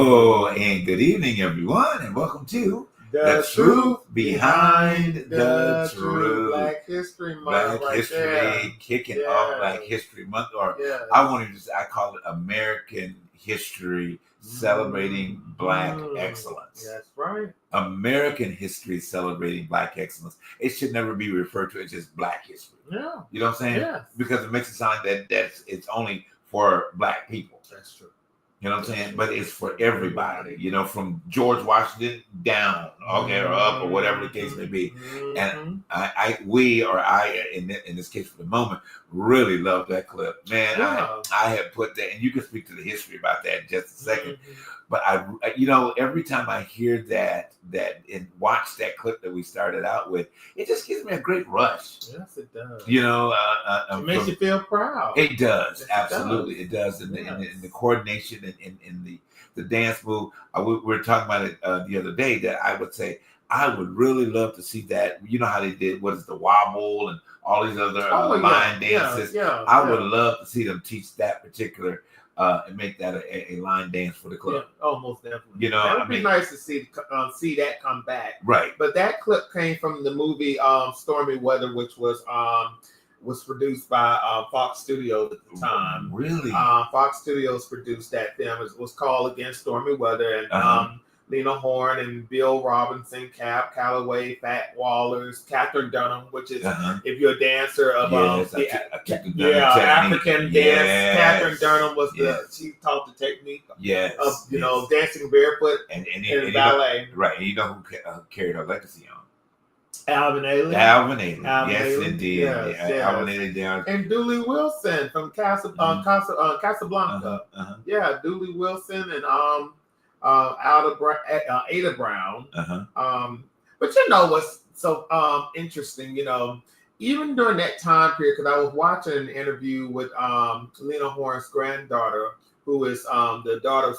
Hello and good evening, everyone, and welcome to The Truth Behind the Truth. Black History Month. Black right History, there. kicking off Black History Month, or Yes. I call it American History, celebrating Black excellence. That's right. American history celebrating Black excellence. It should never be referred to as just Black history. Yeah. You know what I'm saying? Yes. Because it makes it sound that it's only for Black people. That's true. You know what I'm saying? But it's for everybody, you know, from George Washington down, okay, or up, or whatever the case may be. And I in this case for the moment, really love that clip. Man, I had put that, and you can speak to the history about that in just a second. But I every time I hear that and watch that clip that we started out with, it just gives me a great rush. Yes, it does. You know, it makes you feel proud. It does, yes, absolutely, it does. And the coordination and in the dance move. We were talking about it the other day, that I would say I would really love to see that. You know how they did what is the wobble and all these other line dances. I would love to see them teach that particular. And make that a line dance for the club. Yeah, oh, most definitely. You know, that would be nice to see that come back. Right. But that clip came from the movie Stormy Weather, which was produced by Fox Studios at the time. Really? Fox Studios produced that film. It was called Against Stormy Weather, and Lena Horne and Bill Robinson, Cab Calloway, Fat Wallers, Catherine Dunham, which is if you're a dancer of African dance. Catherine Dunham was she taught the technique of dancing barefoot and ballet. Right, and you know who carried her legacy on? Alvin Ailey. Yes, indeed. Yes. Alvin Ailey down. And Dooley Wilson from Casablanca. Yeah, Dooley Wilson and Ada Brown. But you know what's so interesting, you know, even during that time period, because I was watching an interview with Lena Horne's granddaughter, who is the daughter of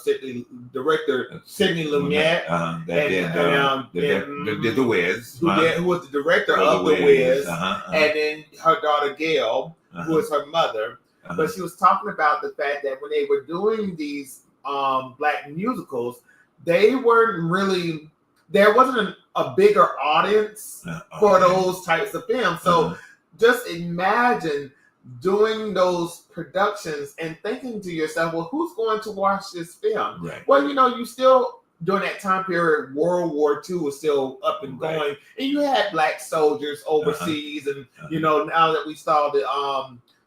director Sidney Lumet, the Wiz, who was the director of The Wiz, and then her daughter Gail, who is her mother. But she was talking about the fact that when they were doing these Black musicals, they weren't really, there wasn't a bigger audience for those types of films. So just imagine doing those productions and thinking to yourself, well, who's going to watch this film? Right. Well, you know, you still, during that time period, World War II was still up and going, and you had Black soldiers overseas, and you know, now that we saw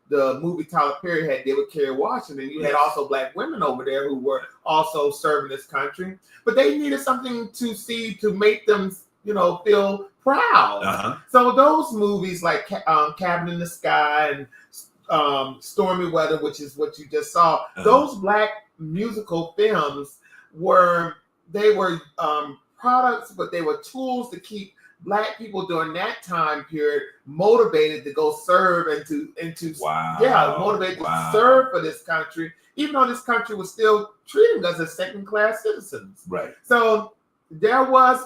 the movie Tyler Perry had did with Kerry Washington, you had also Black women over there who were also serving this country, but they needed something to see to make them, you know, feel proud. So those movies like Cabin in the Sky and Stormy Weather, which is what you just saw, those Black musical films were products, but they were tools to keep Black people during that time period motivated to go serve and to motivated to serve for this country, even though this country was still treating us as second-class citizens. Right. So those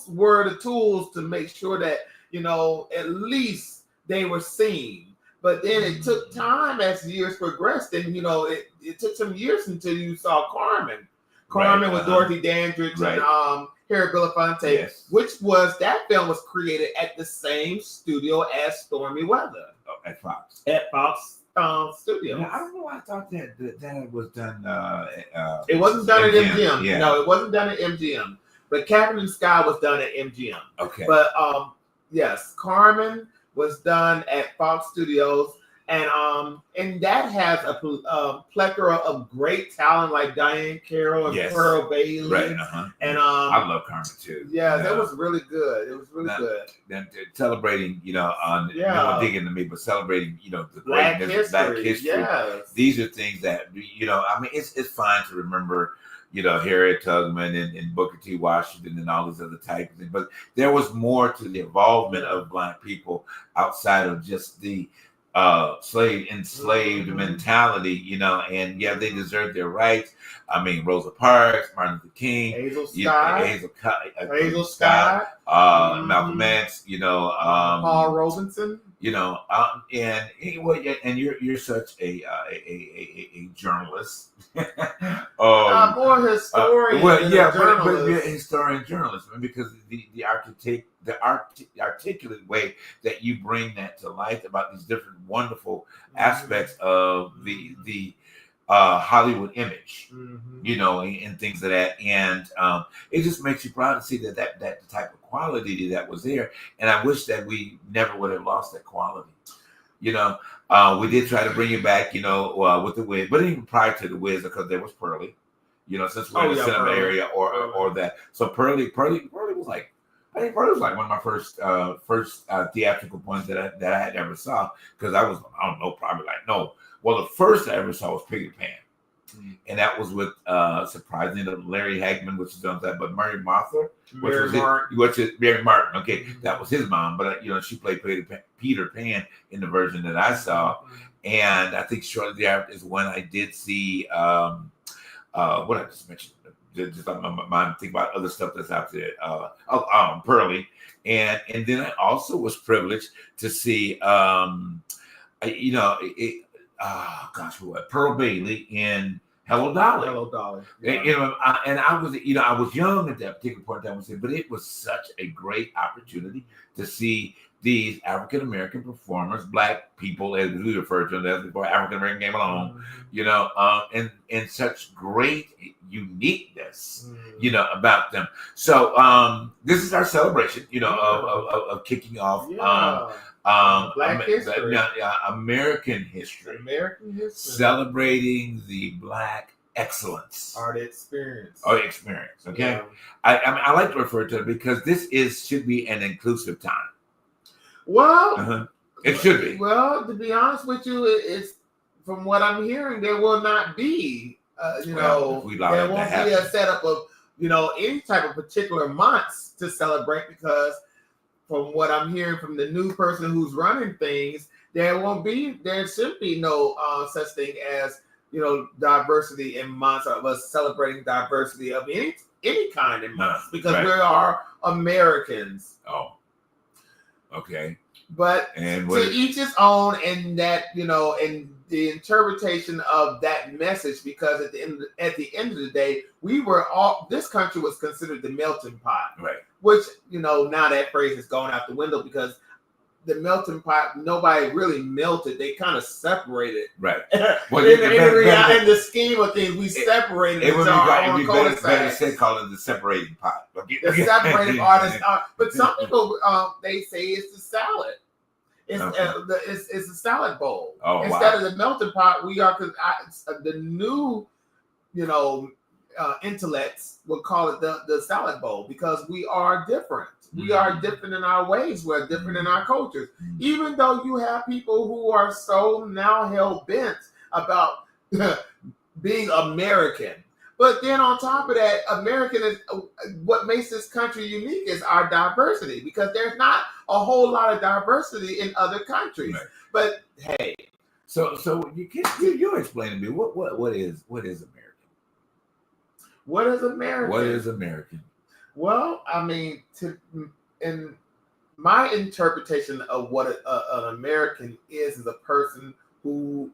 were the tools to make sure that, you know, at least they were seen. But then it took time as years progressed, and you know, it took some years until you saw Carmen with Dorothy Dandridge and Harry Belafonte, that film was created at the same studio as Stormy Weather. At Fox. At Fox Studios. Yeah, I don't know why I thought that was done. It wasn't done MGM. at MGM. Yeah. No, it wasn't done at MGM. But Cabin in the Sky was done at MGM. Okay. But yes, Carmen was done at Fox Studios. And that has a plethora of great talent like Diane Carroll and Pearl Bailey. Right. And I love Carmen too. Yeah, that was really good. It was really good. Then celebrating, you know, no dig into me, but celebrating, you know, the Black greatness, Black history. Yes. These are things that, you know, I mean, it's fine to remember, you know, Harriet Tubman and Booker T. Washington and all these other types of things, but there was more to the involvement of Black people outside of just the enslaved mentality, you know, and they deserve their rights. I mean, Rosa Parks, Martin Luther King, Hazel Scott, Malcolm X, you know, Paul Robeson, you know, and you're such a journalist. More historian. Well, yeah, but journalist. historian journalist, because the articulate way that you bring that to life about these different wonderful aspects of the Hollywood image, and things of that, and it just makes you proud to see that type of quality that was there. And I wish that we never would have lost that quality. We did try to bring it back, with the Wiz, but even prior to the Wiz, because there was Pearly, since we're in the cinema area or that. So Pearly was like, I think Pearly was like one of my first theatrical ones that I had ever saw, because I don't know, probably the first I ever saw was Peter Pan. And that was with surprisingly Larry Hagman, which is on that, but Mary Martha, Mary Martin. Okay, that was his mom, but she played Peter Pan in the version that I saw, and I think shortly thereafter is when I did see what I just mentioned. Just on my mind, think about other stuff that's out there. Pearly, and then I also was privileged to see, Pearl Bailey in Hello Dolly. Hello Dolly. Yeah. And I was young at that particular point in time, but it was such a great opportunity to see these African American performers, Black people, as we refer to them as before African American came along, and such great uniqueness, about them. So this is our celebration, of kicking off. Black history. American history. Celebrating the Black excellence. Art experience. Okay. Yeah. I like to refer to it because this should be an inclusive time. Well, it should be. Well, to be honest with you, it's from what I'm hearing, there will not be, there won't be a setup of, any type of particular months to celebrate, because from what I'm hearing from the new person who's running things, there should be no such thing as, diversity in months, of us celebrating diversity of any kind in months, because we are Americans. Oh, okay. But to each his own, and that, and the interpretation of that message, because at the end of the day, this country was considered the melting pot. Right. Which, now that phrase is going out the window, because the melting pot, nobody really melted. They kind of separated. Right. Well, in the scheme of things, we separated. It would be better call it the separating pot. The separating artist. But some people, they say it's the salad. It's a salad bowl. Oh, instead of the melting pot, we are the new, intellects would call it the salad bowl, because we are different. We are different in our ways. We're different in our cultures. Even though you have people who are so now hell bent about being American. But then on top of that, American is what makes this country unique is our diversity, because there's not a whole lot of diversity in other countries. Right. But hey, so you explain to me what is American? What is American? What is American? Well, I mean, in my interpretation of what an American is a person who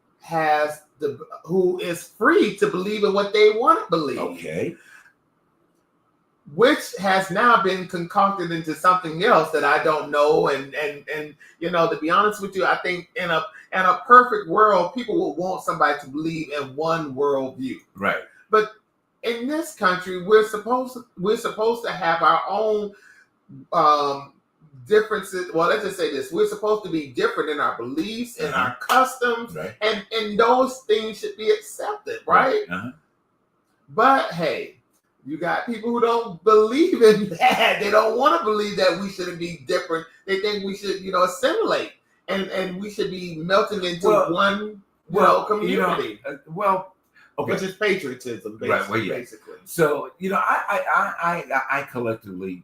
is free to believe in what they want to believe. Okay. Which has now been concocted into something else that I don't know. And to be honest with you, I think in a perfect world, people would want somebody to believe in one worldview. Right. But in this country, we're supposed to have our own differences. Well, let's just say this: we're supposed to be different in our beliefs and our customs, right. and those things should be accepted, right? But hey, you got people who don't believe in that. They don't want to believe that we shouldn't be different. They think we should, assimilate, and we should be melting into one, community. Okay. Which is patriotism, basically. So, I collectively,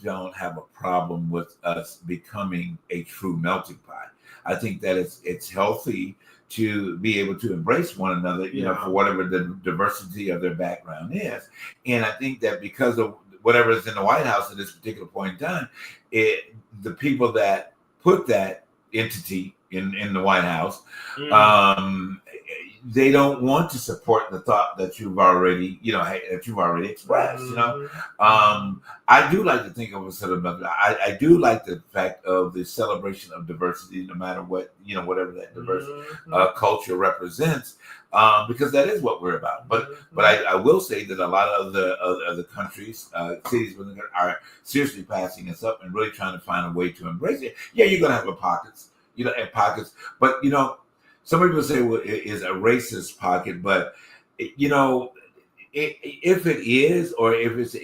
don't have a problem with us becoming a true melting pot. I think that it's healthy to be able to embrace one another, for whatever the diversity of their background is. And I think that because of whatever is in the White House at this particular point in time, the people that put that entity in the White House. Mm. They don't want to support the thought that you've already, expressed. I do like to think of a sort of, I do like the fact of the celebration of diversity, no matter what, whatever that diverse culture represents, because that is what we're about. But I will say that a lot of the countries, cities are seriously passing us up and really trying to find a way to embrace it. Yeah, you're going to have pockets, but some people say, well, it is a racist pocket, but if it is, or if it's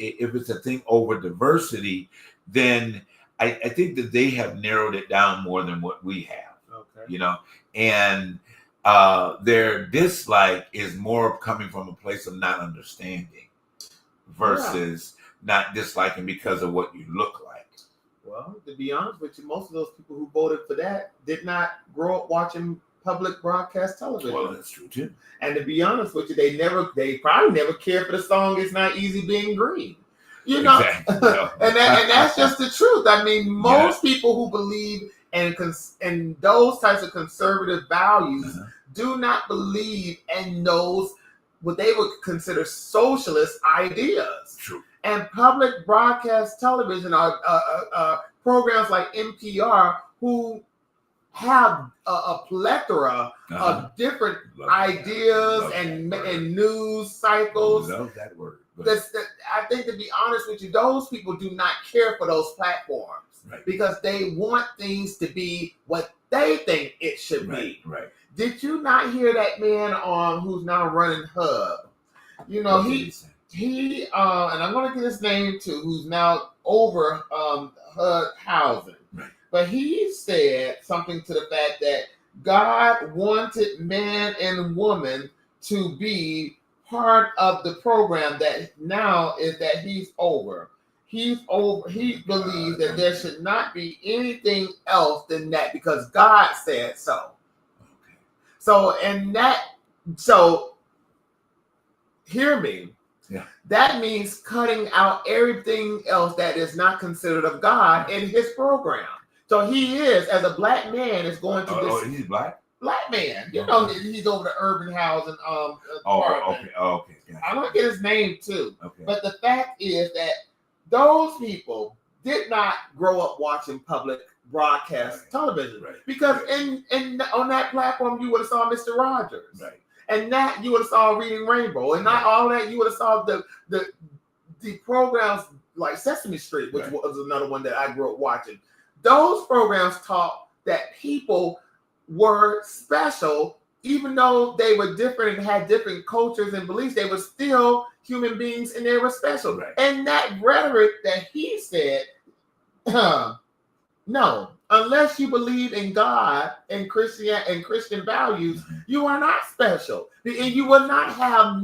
a thing over diversity, then I think that they have narrowed it down more than what we have. Okay. And their dislike is more coming from a place of not understanding versus not disliking because of what you look like. Well, to be honest with you, most of those people who voted for that did not grow up watching public broadcast television. Well, that's true too. And to be honest with you, they probably never cared for the song "It's Not Easy Being Green." Exactly. and that's just the truth. I mean, most people who believe in those types of conservative values do not believe in those what they would consider socialist ideas. True. And public broadcast television are programs like NPR who have a plethora of different ideas and news cycles. Love that word. I think, to be honest with you, those people do not care for those platforms because they want things to be what they think it should be. Right. Did you not hear that man who's now running Hub? He and I'm going to get his name too, who's now over HUD housing. Right. But he said something to the fact that God wanted man and woman to be part of the program that now is that he's over. He believes that there should not be anything else than that because God said so. Okay. So hear me. Yeah. That means cutting out everything else that is not considered of God in his program. So he is, as a black man, is going to this. He's black? Black man. He's over the urban housing okay. Gotcha. I'm going to get his name too. Okay. But the fact is that those people did not grow up watching public broadcast television. Right. Because on that platform, you would have saw Mr. Rogers. Right. And that you would have saw Reading Rainbow. And not all that, you would have saw the programs like Sesame Street, which was another one that I grew up watching. Those programs taught that people were special, even though they were different and had different cultures and beliefs, they were still human beings and they were special. Right. And that rhetoric that he said, no, unless you believe in God and Christian values, you are not special. And you will not have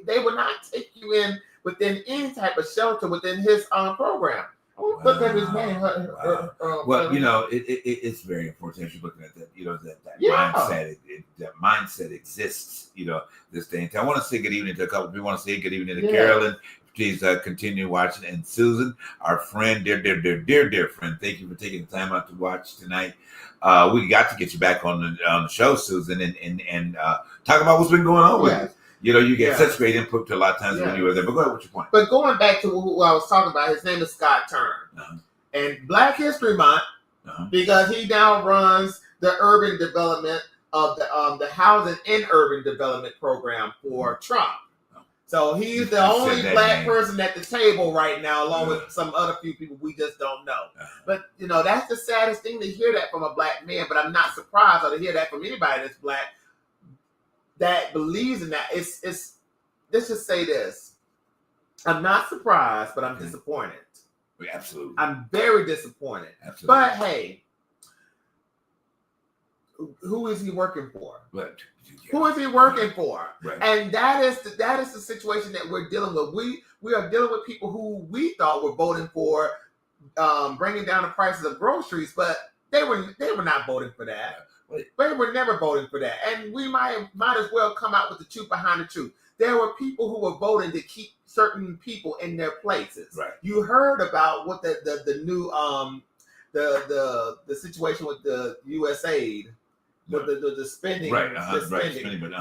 they will not take you in within any type of shelter within his program. Look at his name. It's very important as you're looking at that. That mindset. That mindset exists. This day and time. I want to say good evening to a couple of people. I want to say good evening to Carolyn. Please continue watching, and Susan, our friend, dear friend. Thank you for taking the time out to watch tonight. We got to get you back on the show, Susan, and talk about what's been going on with you. You get such great input to a lot of times when you were there. But go ahead with your point. But going back to who I was talking about, his name is Scott Turner. And Black History Month, because he now runs the urban development of the housing and urban development program for Trump. So he's the only black person at the table right now, along with some other few people we just don't know. But, that's the saddest thing to hear that from a black man. But I'm not surprised or to hear that from anybody that's black that believes in that. Let's just say this. I'm not surprised, but I'm disappointed. Absolutely. I'm very disappointed. Absolutely. But hey, who is he working for? Who is he working for? Right. And that is the situation that we're dealing with. We are dealing with people who we thought were voting for bringing down the prices of groceries, but they were not voting for that. They were never voting for that. And we might as well come out with the truth behind the truth. There were people who were voting to keep certain people in their places. Right. You heard about what the new the situation with the USAID, with the spending, right, the spending. but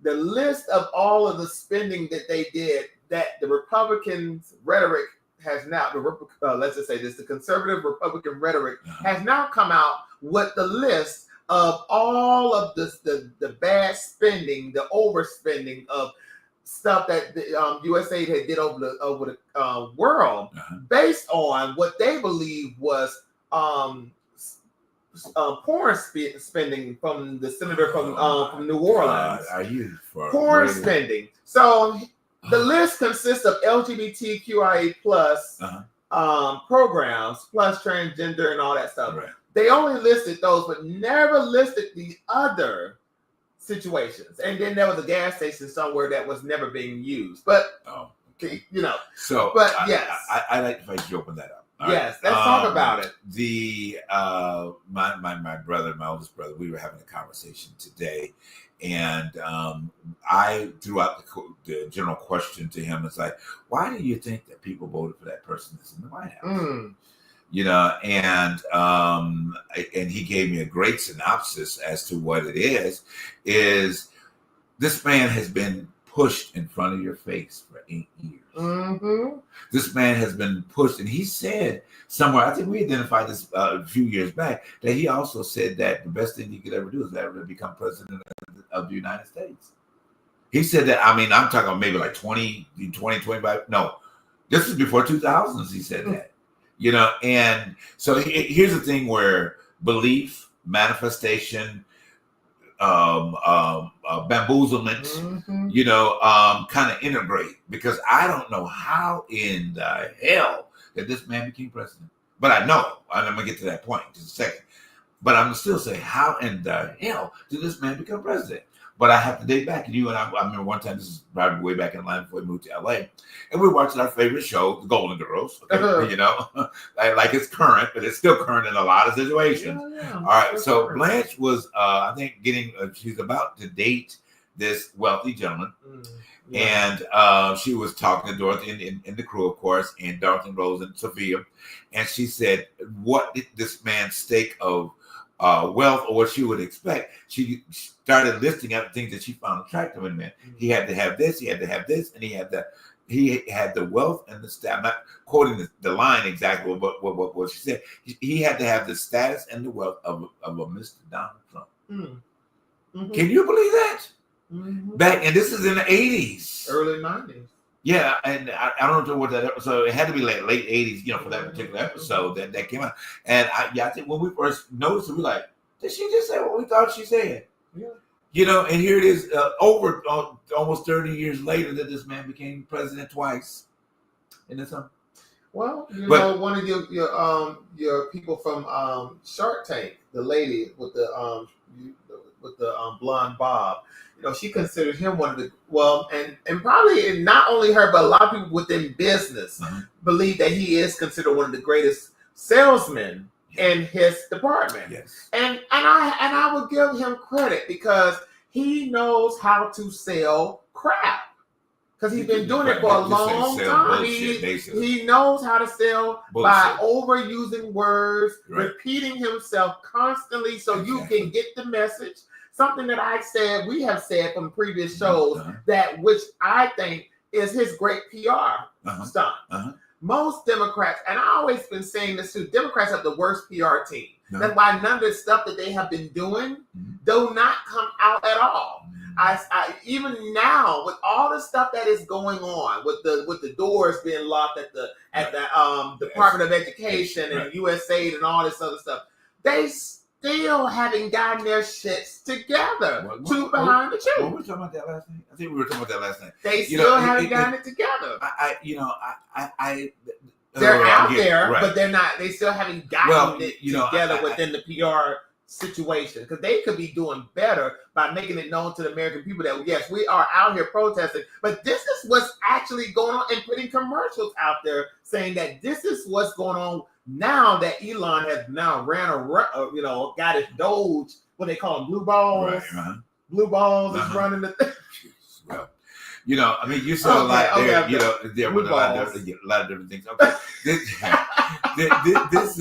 The list of all of the spending that they did, that the Republicans' rhetoric has now, let's just say this, the conservative Republican rhetoric has now come out with the list of all of the bad spending, the overspending of stuff that the USAID had did over the world, based on what they believe was porn spending from the senator from New Orleans. Porn spending. So the list consists of LGBTQIA plus programs, plus transgender and all that stuff. Right. They only listed those, but never listed the other situations. And then there was a gas station somewhere that was never being used. But you know. So, but yes, I like if I could open that up. All yes, right. let's talk about it. The my brother, my oldest brother, we were having a conversation today, and I threw out the general question to him. It's like, why do you think that people voted for that person that's in the White House? You know, and he gave me a great synopsis as to what it is this man has been pushed in front of your face for 8 years. This man has been pushed, and he said somewhere, I think we identified this a few years back, that he also said that the best thing he could ever do is ever become president of the United States. He said that, I mean, I'm talking maybe like 20, 25. No, this is before 2000s. He said that, you know, and so here's the thing where belief, manifestation, bamboozlement, you know, kind of integrate, because I don't know how in the hell that this man became president, but I know, and I'm gonna get to that point in just a second, but I'm still saying, how in the hell did this man become president? But I have to date back, and you and I remember one time, this is probably way back in line before we moved to LA, and we were watching our favorite show, The Golden Girls, okay? You know, like it's current, but it's still current in a lot of situations. All right, so current. Blanche was, I think, she's about to date this wealthy gentleman, and she was talking to Dorothy and the crew, of course, and Dorothy, Rose, and Sophia, and she said, what did this man's stake of wealth, or what she would expect? She started listing out things that she found attractive in men. He had to have this, he had to have this, and he had the wealth and the status. I'm not quoting the line exactly, but what she said. He had to have the status and the wealth of a Mr. Donald Trump. Can you believe that? Back, and this is in the 80s, early 90s. Yeah, and I don't know what that episode. It had to be like late 80s, you know, for that particular episode that came out. And I think when we first noticed it, we were like, did she just say what we thought she said? Yeah. You know, and here it is, over almost 30 years later, that this man became president twice. Isn't that something? Well, you know, one of your people from Shark Tank, the lady with the blonde bob, you know, she considered him one of the, and probably not only her, but a lot of people within business believe that he is considered one of the greatest salesmen in his department. Yes. And I would give him credit, because he knows how to sell crap. Because he's been doing it for a long time. He knows how to sell by overusing words, repeating himself constantly, so you can get the message. Something that we have said from previous shows, that which I think is his great PR stunt. Most Democrats, and I always been saying this too, Democrats have the worst PR team. That's why none of the stuff that they have been doing do not come out at all. I even now, with all the stuff that is going on, with the doors being locked at the Department of Education and USAID and all this other stuff, they still haven't gotten their shits together behind the truth. Were we talking about that last night? I think we were talking about that last night. They still haven't gotten it together. They're out there, but they're not. They still haven't gotten it together within the PR situation, because they could be doing better by making it known to the American people that yes, we are out here protesting, but this is what's actually going on, and putting commercials out there saying that this is what's going on now that Elon has now got his Doge, what they call them, blue balls. Blue balls is running the thing. You know, I mean, you said a lot there. Okay. You know, there were a lot of different things. Okay, this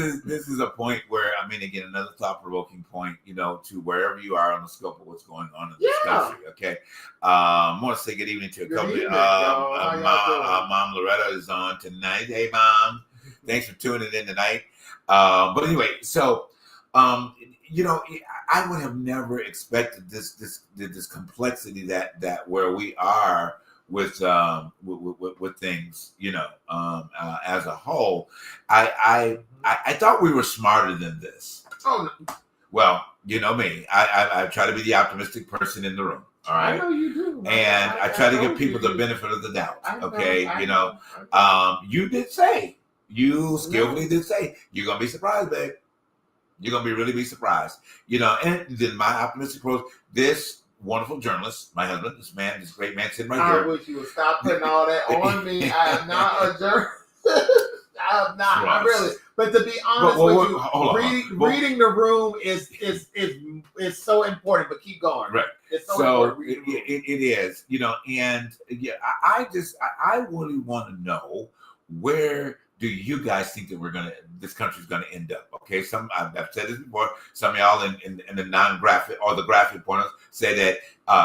is a point where, I mean, again, another thought-provoking point. You know, to wherever you are on the scope of what's going on in this country. Okay, I want to say good evening to a couple. Mom Loretta is on tonight. Hey, Mom, thanks for tuning in tonight. But anyway, so. You know, I would have never expected this complexity that where we are with things, you know, as a whole. I thought we were smarter than this. Oh, well, you know me. I try to be the optimistic person in the room. All right. I know you do. And I try to give people the benefit of the doubt. Okay. You know, you did say, you skillfully did say, you're gonna be surprised, babe. You're going to really be surprised, you know. And then my optimistic approach, this wonderful journalist, my husband, this great man sitting right here. I wish you would stop putting all that on me. I am not a journalist. I am not. I really. But to be honest with you, reading the room is so important. But keep going. Right. It's so important. It is, you know. And yeah, I really want to know, where do you guys think that this country's gonna end up? Okay, I've said this before. Some of y'all in the non-graphic or the graphic pointers say that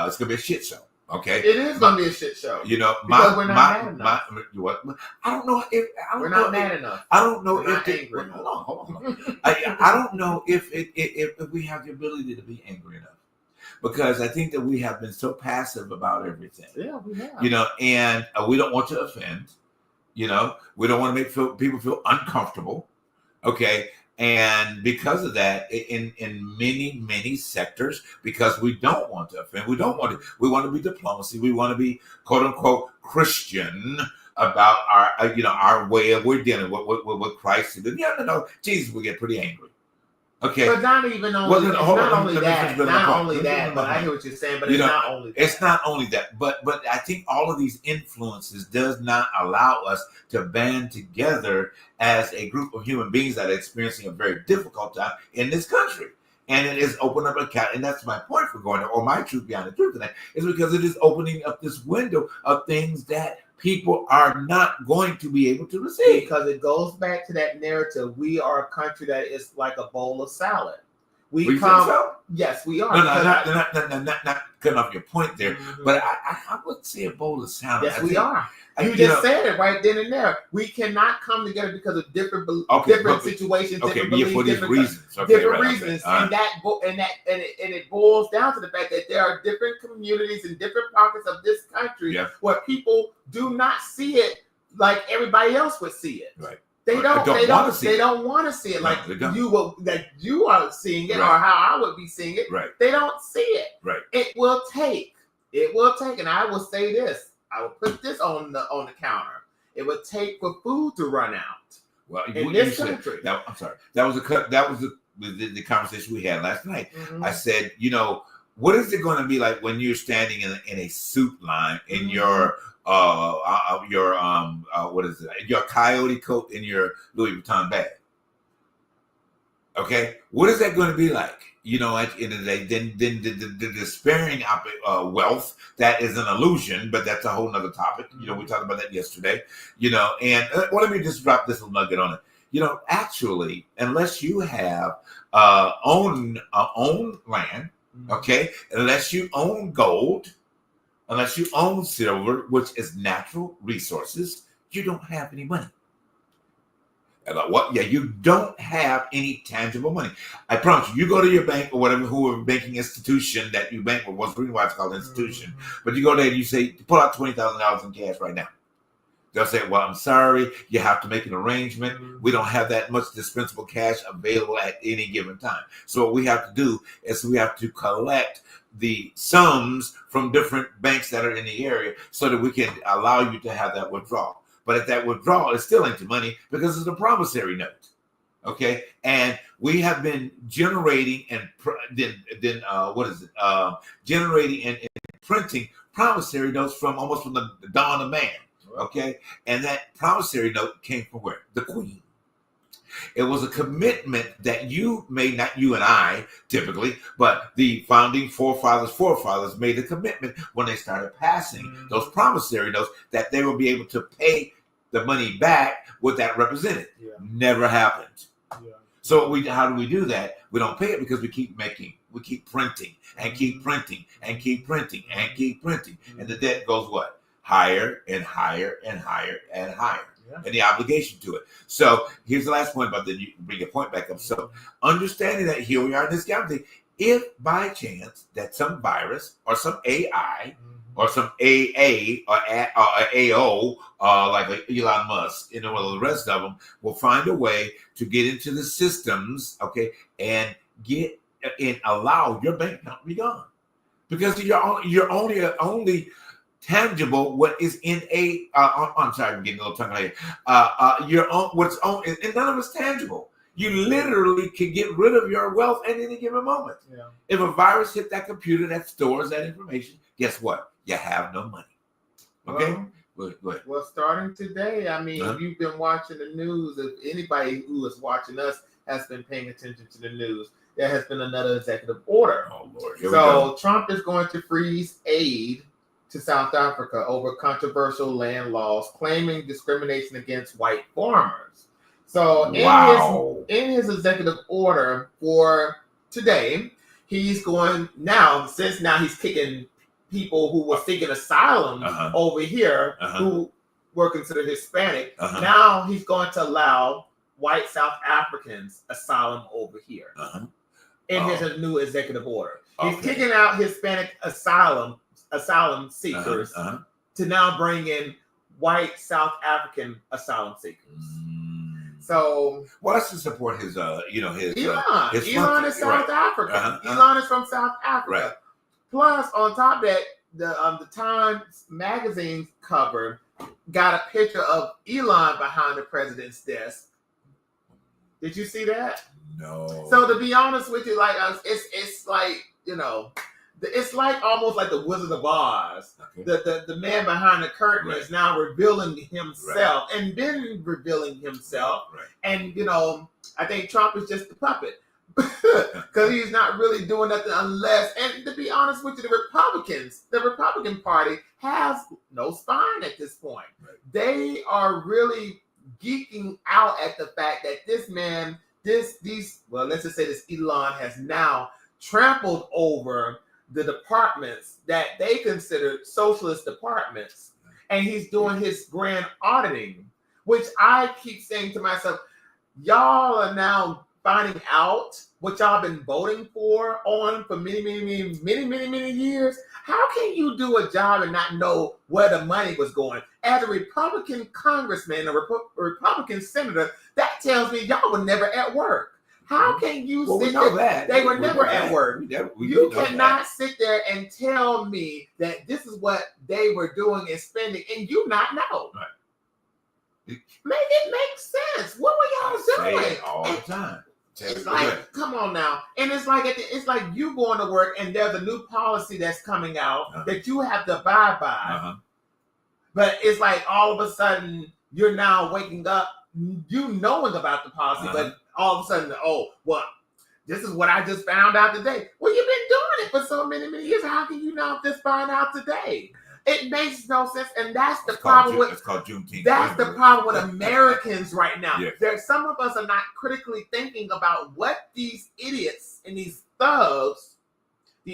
it's gonna be a shit show. Okay, it is gonna be a shit show. You know, we're not mad enough. What? I don't know if we're not mad enough. I don't know we're if hold on. I don't know if we have the ability to be angry enough, because I think that we have been so passive about everything. Yeah, we have. You know, and we don't want to offend. You know, we don't want to make people feel uncomfortable. Okay. And because of that, in many sectors, because we don't want to offend, we want to be diplomacy. We want to be quote unquote Christian about our way of we're dealing with Christ. No, Jesus will get pretty angry. Okay, but not even only not only that. But I hear what you're saying. But it's not only that. It's not only that. But I think all of these influences does not allow us to band together as a group of human beings that are experiencing a very difficult time in this country. And it is open up and that's my point for going there, or my truth behind the truth of that, is because it is opening up this window of things that people are not going to be able to receive. Because it goes back to that narrative. We are a country that is like a bowl of salad. Think so? Yes, we are. No, not cutting off your point there. Mm-hmm. But I would say a bowl of salad. Yes, we are. You just said it right then and there. We cannot come together because of different situations, different beliefs, different reasons, and it boils down to the fact that there are different communities and different pockets of this country where people do not see it like everybody else would see it. Right. They don't want to see it like you are seeing it, or how I would be seeing it. Right. They don't see it. Right. It will take, and I will say this. I will put this on the counter. It would take for food to run out. Well, in this country. I'm sorry. That was the conversation we had last night. Mm-hmm. I said, you know, what is it going to be like when you're standing in a suit line in your what is it? Your coyote coat and your Louis Vuitton bag? Okay, what is that going to be like? You know, at the end of the day, then the despairing wealth, that is an illusion, but that's a whole nother topic. You know, we talked about that yesterday. You know, and let me just drop this little nugget on it. You know, actually, unless you have own land, okay, unless you own gold, unless you own silver, which is natural resources, you don't have any money. What? Yeah, you don't have any tangible money. I promise you. You go to your bank or whoever banking institution that you bank with. What's the reason why it's called an institution? Mm-hmm. But you go there and you say, pull out $20,000 in cash right now. They'll say, well, I'm sorry, you have to make an arrangement. Mm-hmm. We don't have that much dispensable cash available at any given time. So what we have to do is we have to collect the sums from different banks that are in the area so that we can allow you to have that withdrawal. But if that withdrawal is still into money because it's a promissory note, okay? And we have been generating and generating and printing promissory notes from the dawn of man, okay? And that promissory note came from where? The Queen. It was a commitment that you made, not you and I typically, but the founding forefathers made a commitment when they started passing those promissory notes that they would be able to pay the money back what that represented. Yeah. Never happened. Yeah. So how do we do that? We don't pay it because we keep printing and keep printing and keep printing and keep printing. And the debt goes what? Higher and higher and higher and higher. Yeah. And the obligation to it. So here's the last point about that. You bring your point back up. So understanding that here we are in this galaxy, if by chance that some virus or some AI or some AA or AO, like Elon Musk, the rest of them will find a way to get into the systems, okay, and get and allow your bank account to be gone, because you're only tangible what is in a. I'm sorry, I'm getting a little tongue later. Your own what's on, and none of it's tangible. You literally can get rid of your wealth at any given moment. Yeah. If a virus hit that computer that stores that information, guess what? You have no money. Okay? Go ahead. Well, starting today, I mean, you've been watching the news. If anybody who is watching us has been paying attention to the news, there has been another executive order. Oh, Lord. So Trump is going to freeze aid to South Africa over controversial land laws claiming discrimination against white farmers. So in his executive order for today, he's going since he's kicking people who were seeking asylum over here who were considered Hispanic. Now he's going to allow white South Africans asylum over here in his new executive order. He's kicking out Hispanic asylum seekers to now bring in white South African asylum seekers. So, well, that's to support his, Elon is South Africa. Elon is from South Africa. Right. Plus, on top of that, the Times magazine cover got a picture of Elon behind the president's desk. Did you see that? No. So to be honest with you, like it's like it's like almost like the Wizard of Oz. Okay. The man behind the curtain is now revealing himself and been revealing himself. Right. And I think Trump is just the puppet because he's not really doing nothing unless. And to be honest with you, the Republican Party has no spine at this point. Right. They are really geeking out at the fact that this man, let's just say this Elon has now trampled over the departments that they considered socialist departments, and he's doing his grand auditing, which I keep saying to myself, y'all are now finding out what y'all been voting for many years. How can you do a job and not know where the money was going? As a Republican congressman, a Republican senator, that tells me y'all were never at work. How can you sit there? They were never at work. You cannot sit there and tell me that this is what they were doing and spending, and you not know. Right. Make it make sense. What were y'all doing? Say it all the time. It's like, come on now. And it's like you going to work and there's a new policy that's coming out that you have to abide by. But it's like all of a sudden you're now waking up, knowing about the policy, but all of a sudden, this is what I just found out today. Well, you've been doing it for so many years. How can you not just find out today? It makes no sense, and that's the problem with. It's called Juneteenth. That's the problem with Americans right now. Yes. There's some of us are not critically thinking about what these idiots and these thugs,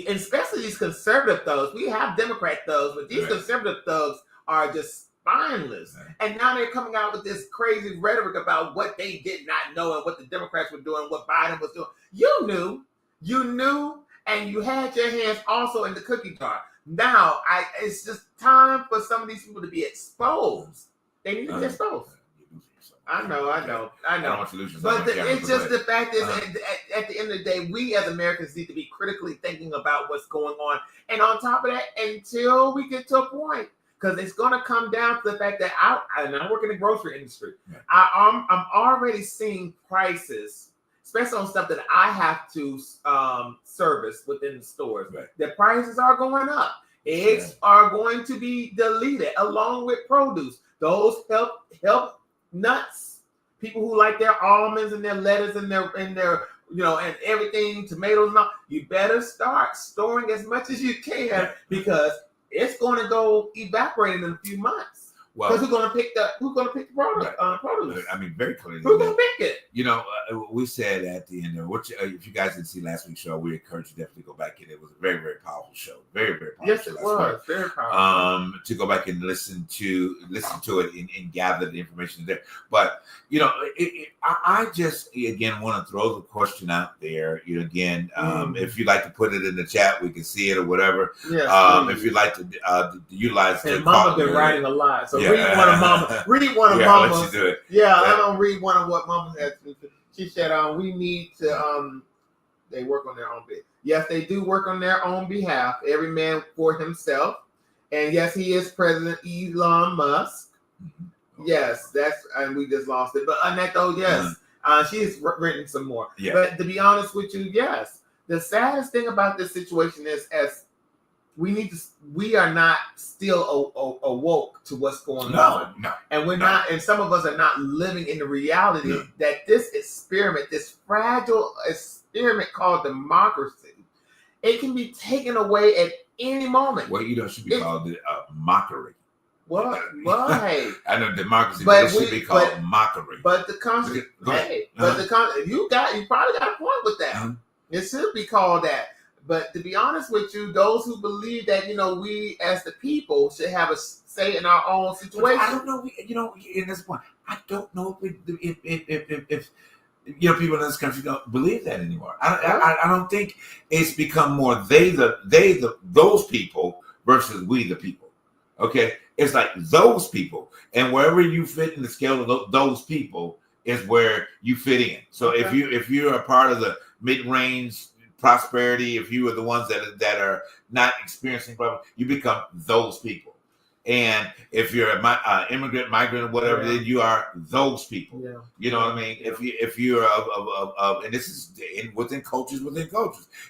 especially these conservative thugs. We have Democrat thugs, but these conservative thugs are just spineless. Right. And now they're coming out with this crazy rhetoric about what they did not know and what the Democrats were doing, what Biden was doing. You knew, and you had your hands also in the cookie jar. Now, it's just time for some of these people to be exposed. They need to be exposed. I know. But it's just the fact is, at the end of the day, we as Americans need to be critically thinking about what's going on. And on top of that, until we get to a point, because it's going to come down to the fact that I work in the grocery industry. Yeah. I'm already seeing prices, especially on stuff that I have to service within the stores. Right. The prices are going up. Eggs are going to be deleted along with produce. Those help nuts. people who like their almonds and their lettuce and their and everything, tomatoes and all, you better start storing as much as you can because it's going to go evaporating in a few months. Because who's going to pick the product? Produce. I mean, very clearly. Who's going to pick it? We said at the end, which if you guys didn't see last week's show, we encourage you definitely to go back in. It was a very, very powerful show. Very, very powerful. Yes, it was. Very powerful. To go back and listen to it and gather the information there. But I just again want to throw the question out there. Again, if you'd like to put it in the chat, we can see it or whatever. Yes, if you'd like to utilize it. And Mama been writing a lot, so read one of Mama. Read one of Mama's. Mama's. I'll let you do it. Yeah, I'm gonna read one of what Mama has. She said, "We need to. They work on their own behalf. Yes, they do work on their own behalf. Every man for himself. And yes, he is President Elon Musk. Mm-hmm. Yes, and we just lost it. But on that though, yes, she's written some more. Yeah. But to be honest with you, yes, the saddest thing about this situation is we are not still awoke to what's going on. No. And we're not, and some of us are not living in the reality that this experiment, this fragile experiment called democracy, it can be taken away at any moment. Well, it should be called mockery. Well, hey. I know democracy, but it should be called mockery. But the concept, you probably got a point with that. It should be called that. But to be honest with you, those who believe that, we as the people should have a say in our own situation. I don't know, in this point, I don't know if people in this country don't believe that anymore. I don't think it's become more those people versus we the people. Okay? It's like those people. And wherever you fit in the scale of those people is where you fit in. So if you're a part of the mid-range prosperity, if you are the ones that are not experiencing problems, you become those people. And if you're an immigrant, migrant, or whatever, then you are those people. Yeah. You know what I mean? If you're and this is within cultures,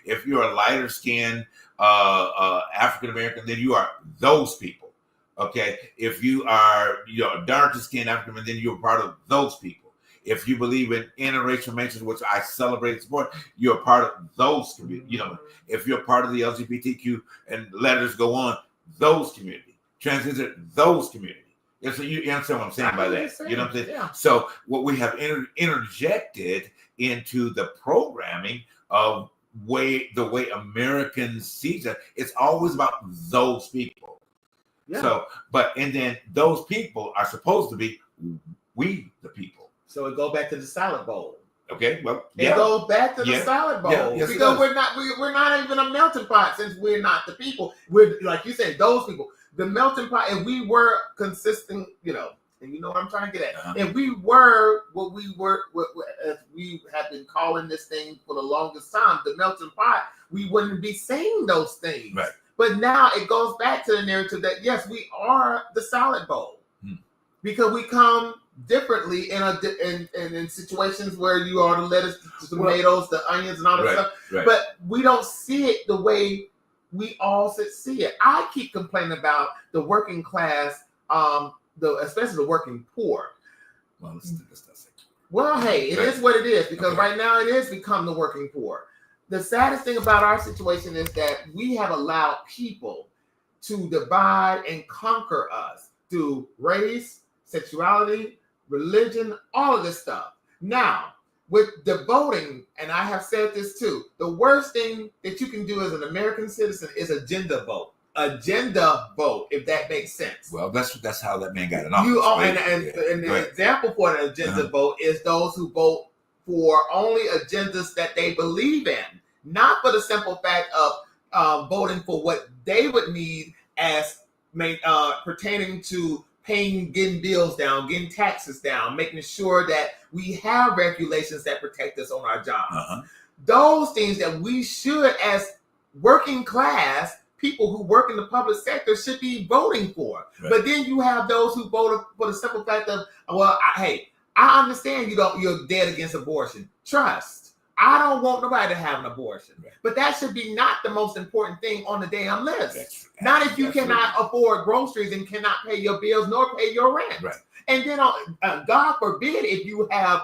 if you're a lighter skinned African American, then you are those people. Okay. If you are a darker skinned African American, then you're part of those people. If you believe in interracial marriages, which I celebrate and support, you're a part of those communities. If you're part of the LGBTQ and letters go on, those communities, transgender, those communities. And so you understand what I'm saying by that? You know what I'm saying? Yeah. So what we have interjected into the programming of the way Americans see it, it's always about those people. Yeah. So, and then those people are supposed to be we the people. So it goes back to the salad bowl. Okay, well, it goes back to the salad bowl because we're not even a melting pot since we're not the people. We're like you said, those people, the melting pot, and we were consistent, and you know what I'm trying to get at. And we were what we were, as we have been calling this thing for the longest time, the melting pot. We wouldn't be saying those things, right? But now it goes back to the narrative that yes, we are the salad bowl because we come differently in situations where you are the lettuce, the tomatoes, the onions, and all that stuff. Right. But we don't see it the way we all should see it. I keep complaining about the working class, especially the working poor. Well, well, hey, it is what it is because right now it is become the working poor. The saddest thing about our situation is that we have allowed people to divide and conquer us through race, sexuality, religion, all of this stuff. Now, with the voting, and I have said this too, the worst thing that you can do as an American citizen is agenda vote. Agenda vote, if that makes sense. Well, that's how that man got in office. And the example for an agenda vote is those who vote for only agendas that they believe in, not for the simple fact of voting for what they would need as pertaining to getting bills down, getting taxes down, making sure that we have regulations that protect us on our jobs. Those things that we should, as working class people who work in the public sector, should be voting for. Right. But then you have those who vote for the simple fact of, I understand you're dead against abortion. Trust. I don't want nobody to have an abortion. Right. But that should be not the most important thing on the damn list. That's not if you absolutely. cannot afford groceries and cannot pay your bills nor pay your rent. Right. And then, God forbid, if you have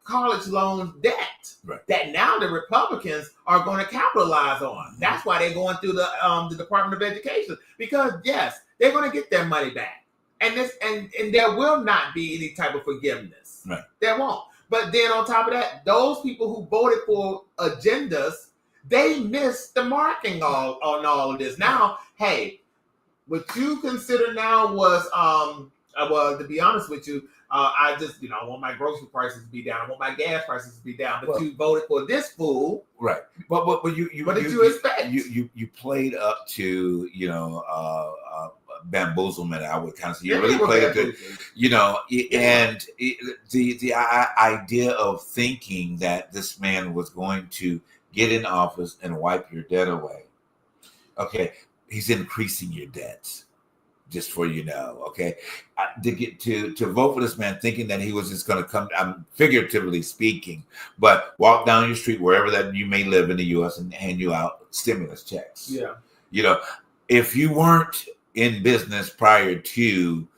college loan debt, right. that now the Republicans are going to capitalize on. That's why they're going through the Department of Education, because yes, they're going to get their money back, and there will not be any type of forgiveness. Right. There won't. But then on top of that, those people who voted for agendas, they missed the marking on all of this. Now, hey, what you consider now was well, to be honest with you, I just, I want my grocery prices to be down. I want my gas prices to be down. But you voted for this fool. Right. But what did you expect? You played up to, bamboozlement, I would kind of say. You Yeah, really played up to, Yeah. and the idea of thinking that this man was going to get in office and wipe your debt away. Okay. He's increasing your debts. Just for okay, to vote for this man, thinking that he was just going to come, figuratively speaking, but walk down your street wherever that you may live in the U.S. and hand you out stimulus checks. Yeah, if you weren't in business prior to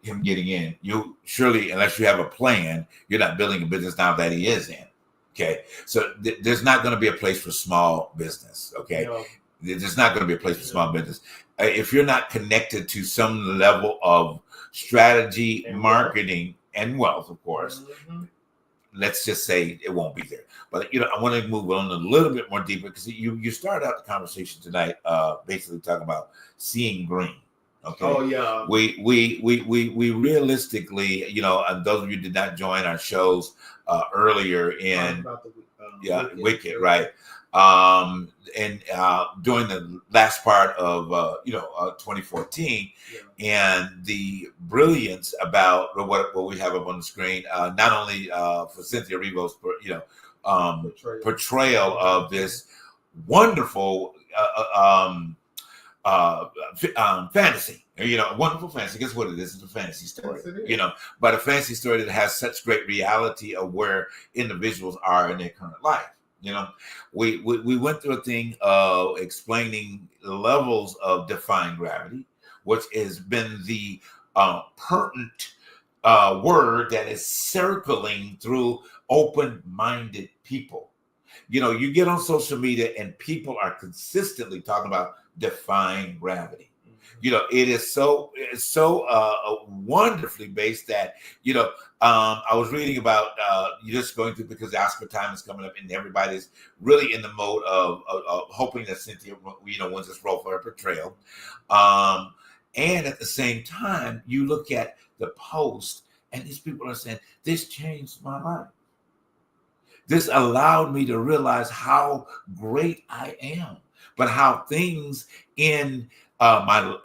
him getting in, you surely, unless you have a plan, you're not building a business now that he is in. Okay, so there's not going to be a place for small business. Okay. No. There's not going to be a place for small business. If you're not connected to some level of strategy, and marketing, and wealth, of course, let's just say it won't be there. But, I want to move on a little bit more deeper, because you started out the conversation tonight basically talking about seeing green. Okay. Oh yeah. We realistically, and those of you who did not join our shows earlier in Wicked, right? And during the last part of 2014, and the brilliance about what we have up on the screen, not only for Cynthia Erivo's portrayal of this wonderful fantasy, wonderful fantasy. Guess what it is? It's a fantasy story, but a fantasy story that has such great reality of where individuals are in their current life. We went through a thing of explaining levels of defying gravity, which has been the pertinent word that is circling through open-minded people. You get on social media and people are consistently talking about defying gravity. It is so wonderfully based that, I was reading about just going through, because the Oscar time is coming up and everybody's really in the mode of hoping that Cynthia, wins this role for her portrayal. And at the same time, you look at the post and these people are saying, this changed my life. This allowed me to realize how great I am, but how things in my life,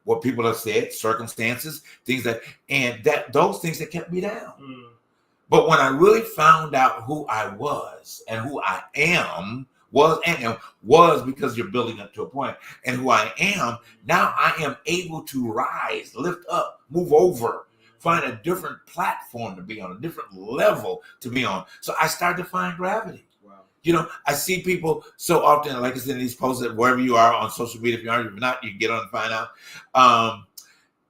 what people have said, circumstances, things those things that kept me down. But when I really found out who I was and who I am, was because you're building up to a point, and who I am, now I am able to rise, lift up, move over, find a different platform to be on, a different level to be on. So I started to find gravity. I see people so often, like I said, in these posts, that wherever you are on social media, if you are, if not, you can get on and find out.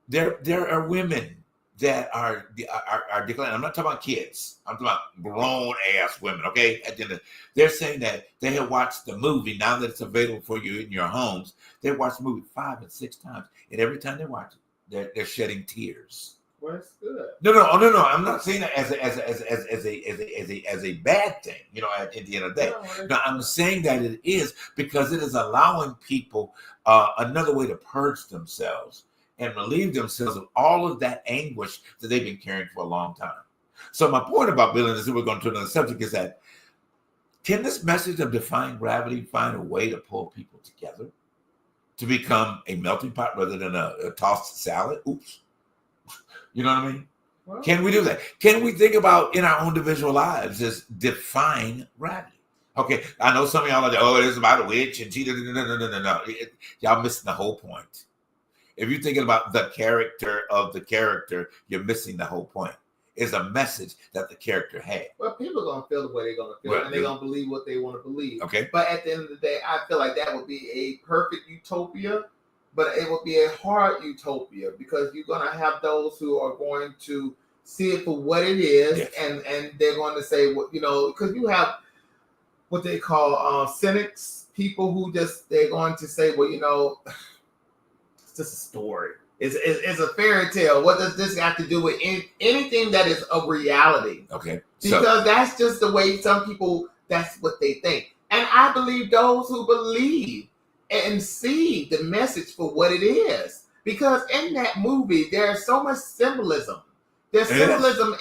There are women that are declaring. I'm not talking about kids. I'm talking about grown ass women. Okay, they're saying that they have watched the movie, now that it's available for you in your homes. They watched the movie 5 and 6 times, and every time they watch it, they're shedding tears. Well, that's good. No. I'm not saying that as a bad thing. At the end of the day, no, I'm saying that it is because it is allowing people another way to purge themselves and relieve themselves of all of that anguish that they've been carrying for a long time. So my point about building this, and we're going to another subject, is that can this message of defying gravity find a way to pull people together to become a melting pot rather than a tossed salad? Oops. You know what I mean? Well, can we do that? Can we think about in our own individual lives as defying gravity? Okay, I know some of y'all are like, oh, it's about a witch and cheater. No. Y'all missing the whole point. If you're thinking about the character of the character, you're missing the whole point. is a message that the character had. Well, people are gonna feel the way they're gonna feel, and they're gonna believe what they want to believe. Okay. But at the end of the day, I feel like that would be a perfect utopia, but it would be a hard utopia because you're gonna have those who are going to see it for what it is, Yes. and they're going to say, well, because you have what they call cynics, people who they're going to say, well, it's just a story. It's a fairy tale. What does this have to do with anything that is a reality? Okay. Because that's just the way some people, that's what they think. And I believe those who believe and see the message for what it is. Because in that movie, there's so much symbolism. There's symbolism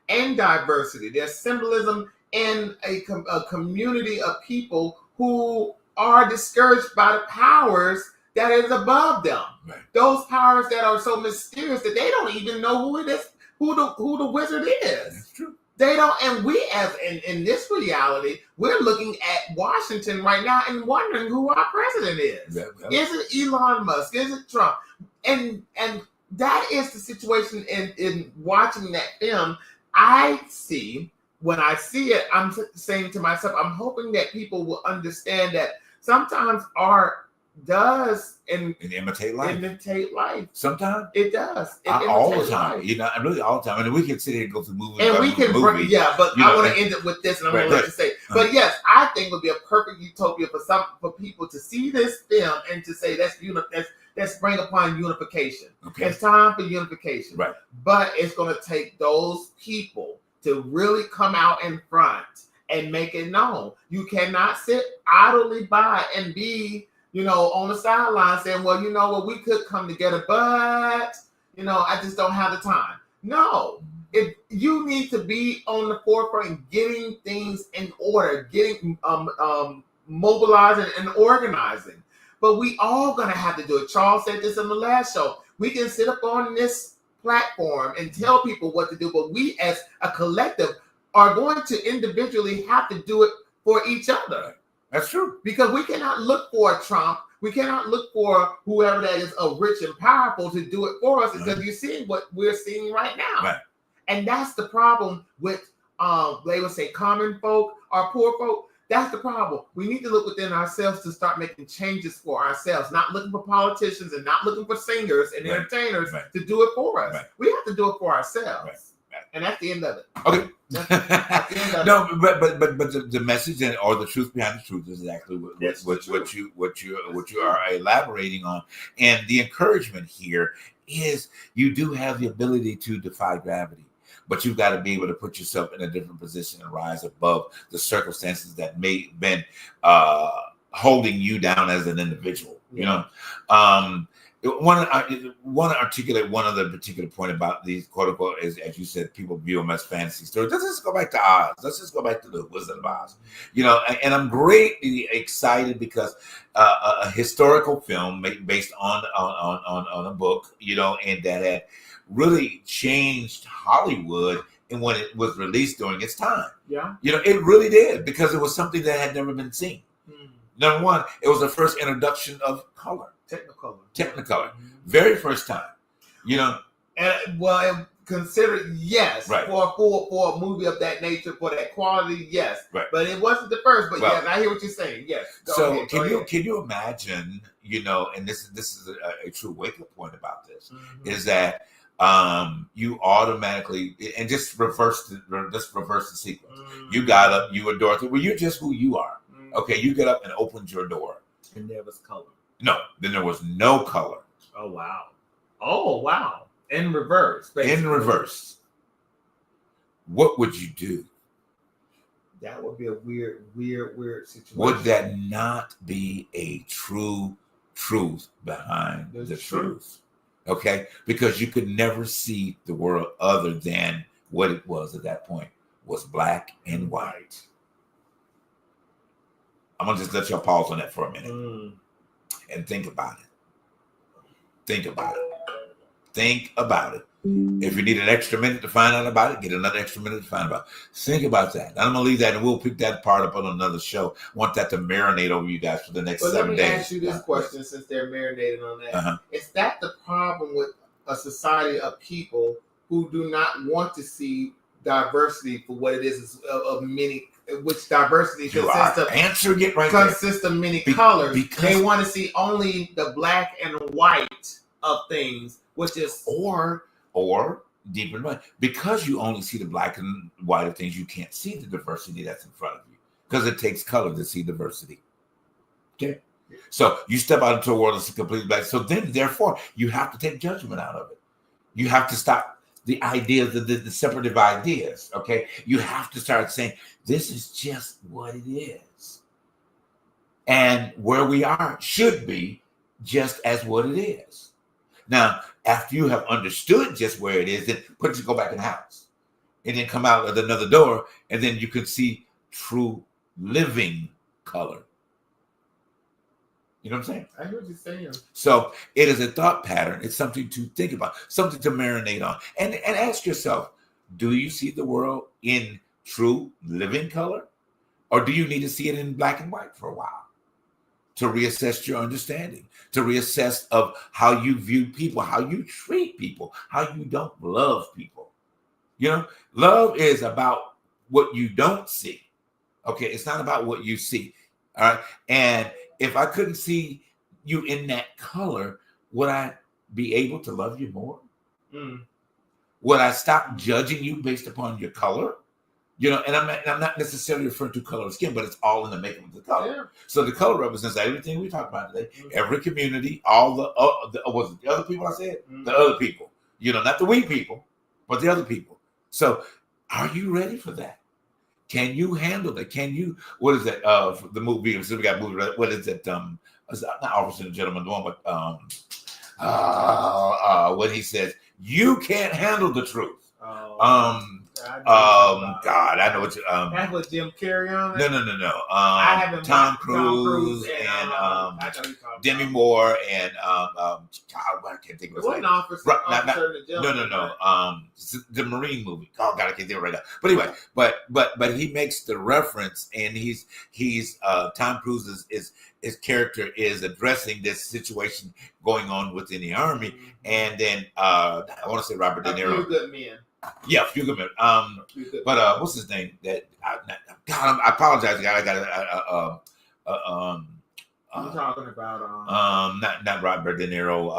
in diversity. There's symbolism in a community of people who are discouraged by the powers that is above them. Right. Those powers that are so mysterious that they don't even know who it is, who the wizard is. That's true. They don't, and we as in this reality, we're looking at Washington right now and wondering who our president is. Yeah. Is it Elon Musk? Is it Trump? And that is the situation in watching that film. I see, when I see it, I'm saying to myself, I'm hoping that people will understand that sometimes art does imitate life. Sometimes it does. All the time. Really all the time. And we can sit here and go through movies. And we can but I want to end it with this, and I'm going to let you say. But yes, I think it would be a perfect utopia for people to see this film and to say let's bring upon unification. Okay. It's time for unification. Right. But it's going to take those people to really come out in front and make it known. You cannot sit idly by and be on the sideline saying, well, we could come together, but, I just don't have the time. No, if you need to be on the forefront, getting things in order, getting mobilizing and organizing. But we all going to have to do it. Charles said this in the last show. We can sit up on this platform and tell people what to do, but we as a collective are going to individually have to do it for each other. That's true. Because we cannot look for a Trump. We cannot look for whoever that is rich and powerful to do it for us, because you see what we're seeing right now. Right. And that's the problem with, they would say common folk or poor folk. That's the problem. We need to look within ourselves to start making changes for ourselves, not looking for politicians and not looking for singers and entertainers to do it for us. Right. We have to do it for ourselves. Right. And that's the end of it. Okay. No, but the message or the truth behind the truth is exactly what you are elaborating on. And the encouragement here is you do have the ability to defy gravity, but you've got to be able to put yourself in a different position and rise above the circumstances that may have been holding you down as an individual. Want to articulate one other particular point about these quote unquote, as you said, people view them as fantasy stories. Let's just go back to Oz. Let's just go back to the Wizard of Oz. And I'm greatly excited because a historical film based on a book, and that had really changed Hollywood and when it was released during its time. Yeah. It really did, because it was something that had never been seen. Number one, it was the first introduction of color. Technicolor. Very first time. And considered, yes, right. for a movie of that nature, for that quality, yes. Right. But it wasn't the first. But yes, I hear what you're saying. Yes. So can you imagine? And this is a true wake up point about this, is that you automatically, and just reverse the sequence. You got up, you were Dorothy. Well, you're just who you are. Okay, you get up and opened your door, and there was color. No, then there was no color. Oh wow! In reverse. Basically. In reverse. What would you do? That would be a weird situation. Would that not be a true truth behind the truth? Okay, because you could never see the world other than what it was at that point, was black and white. I'm gonna just let y'all pause on that for a minute. And think about it. Think about it. If you need an extra minute to find out about it, get another extra minute to find out about it. Think about that. I'm going to leave that, and we'll pick that part up on another show. I want that to marinate over you guys for the next 7 days. Let me ask you this question, since they're marinating on that. Is that the problem with a society of people who do not want to see diversity for what it is of many, which diversity answering it right consists of many colors. Because they want to see only the black and white of things, which is or deeper in mind, because you only see the black and white of things, you can't see the diversity that's in front of you because it takes color to see diversity. Okay, so you step out into a world that's completely black. So then, therefore, you have to take judgment out of it. You have to stop the ideas, the separative ideas. Okay, you have to start saying this is just what it is, and where we are should be just as what it is. Now, after you have understood just where it is, then go back in the house and then come out of another door, and then you can see true living color. You know what I'm saying? I hear what you're saying. So it is a thought pattern. It's something to think about, something to marinate on. And ask yourself, do you see the world in true living color? Or do you need to see it in black and white for a while? To reassess your understanding, to reassess of how you view people, how you treat people, how you don't love people. You know, love is about what you don't see. Okay, it's not about what you see. All right. And if I couldn't see you in that color, would I be able to love you more? Would I stop judging you based upon your color? You know, and I'm not necessarily referring to color of skin, but it's all in the makeup of the color. Yeah. So the color represents everything we talked about today. Every community, all the other people I said? The other people. You know, not the we people, but the other people. So are you ready for that? Can you handle that? Can you, what is that? The movie, so we got movie, what is it? It's not Officer and Gentleman, the one, but when he says, you can't handle the truth. God, I know what you. That's what Jim Carrey on. No. I haven't. Tom Cruise and Demi Moore and God, I can't think of his name. No. The Marine movie. Oh God, I can't think of it right now. But anyway, but he makes the reference, and he's Tom Cruise is his character is addressing this situation going on within the army, and then I want to say Robert De Niro. Few Good Men. Yeah, Few Good Men. But what's his name? That God, I apologize. I got I'm talking about not Robert De Niro.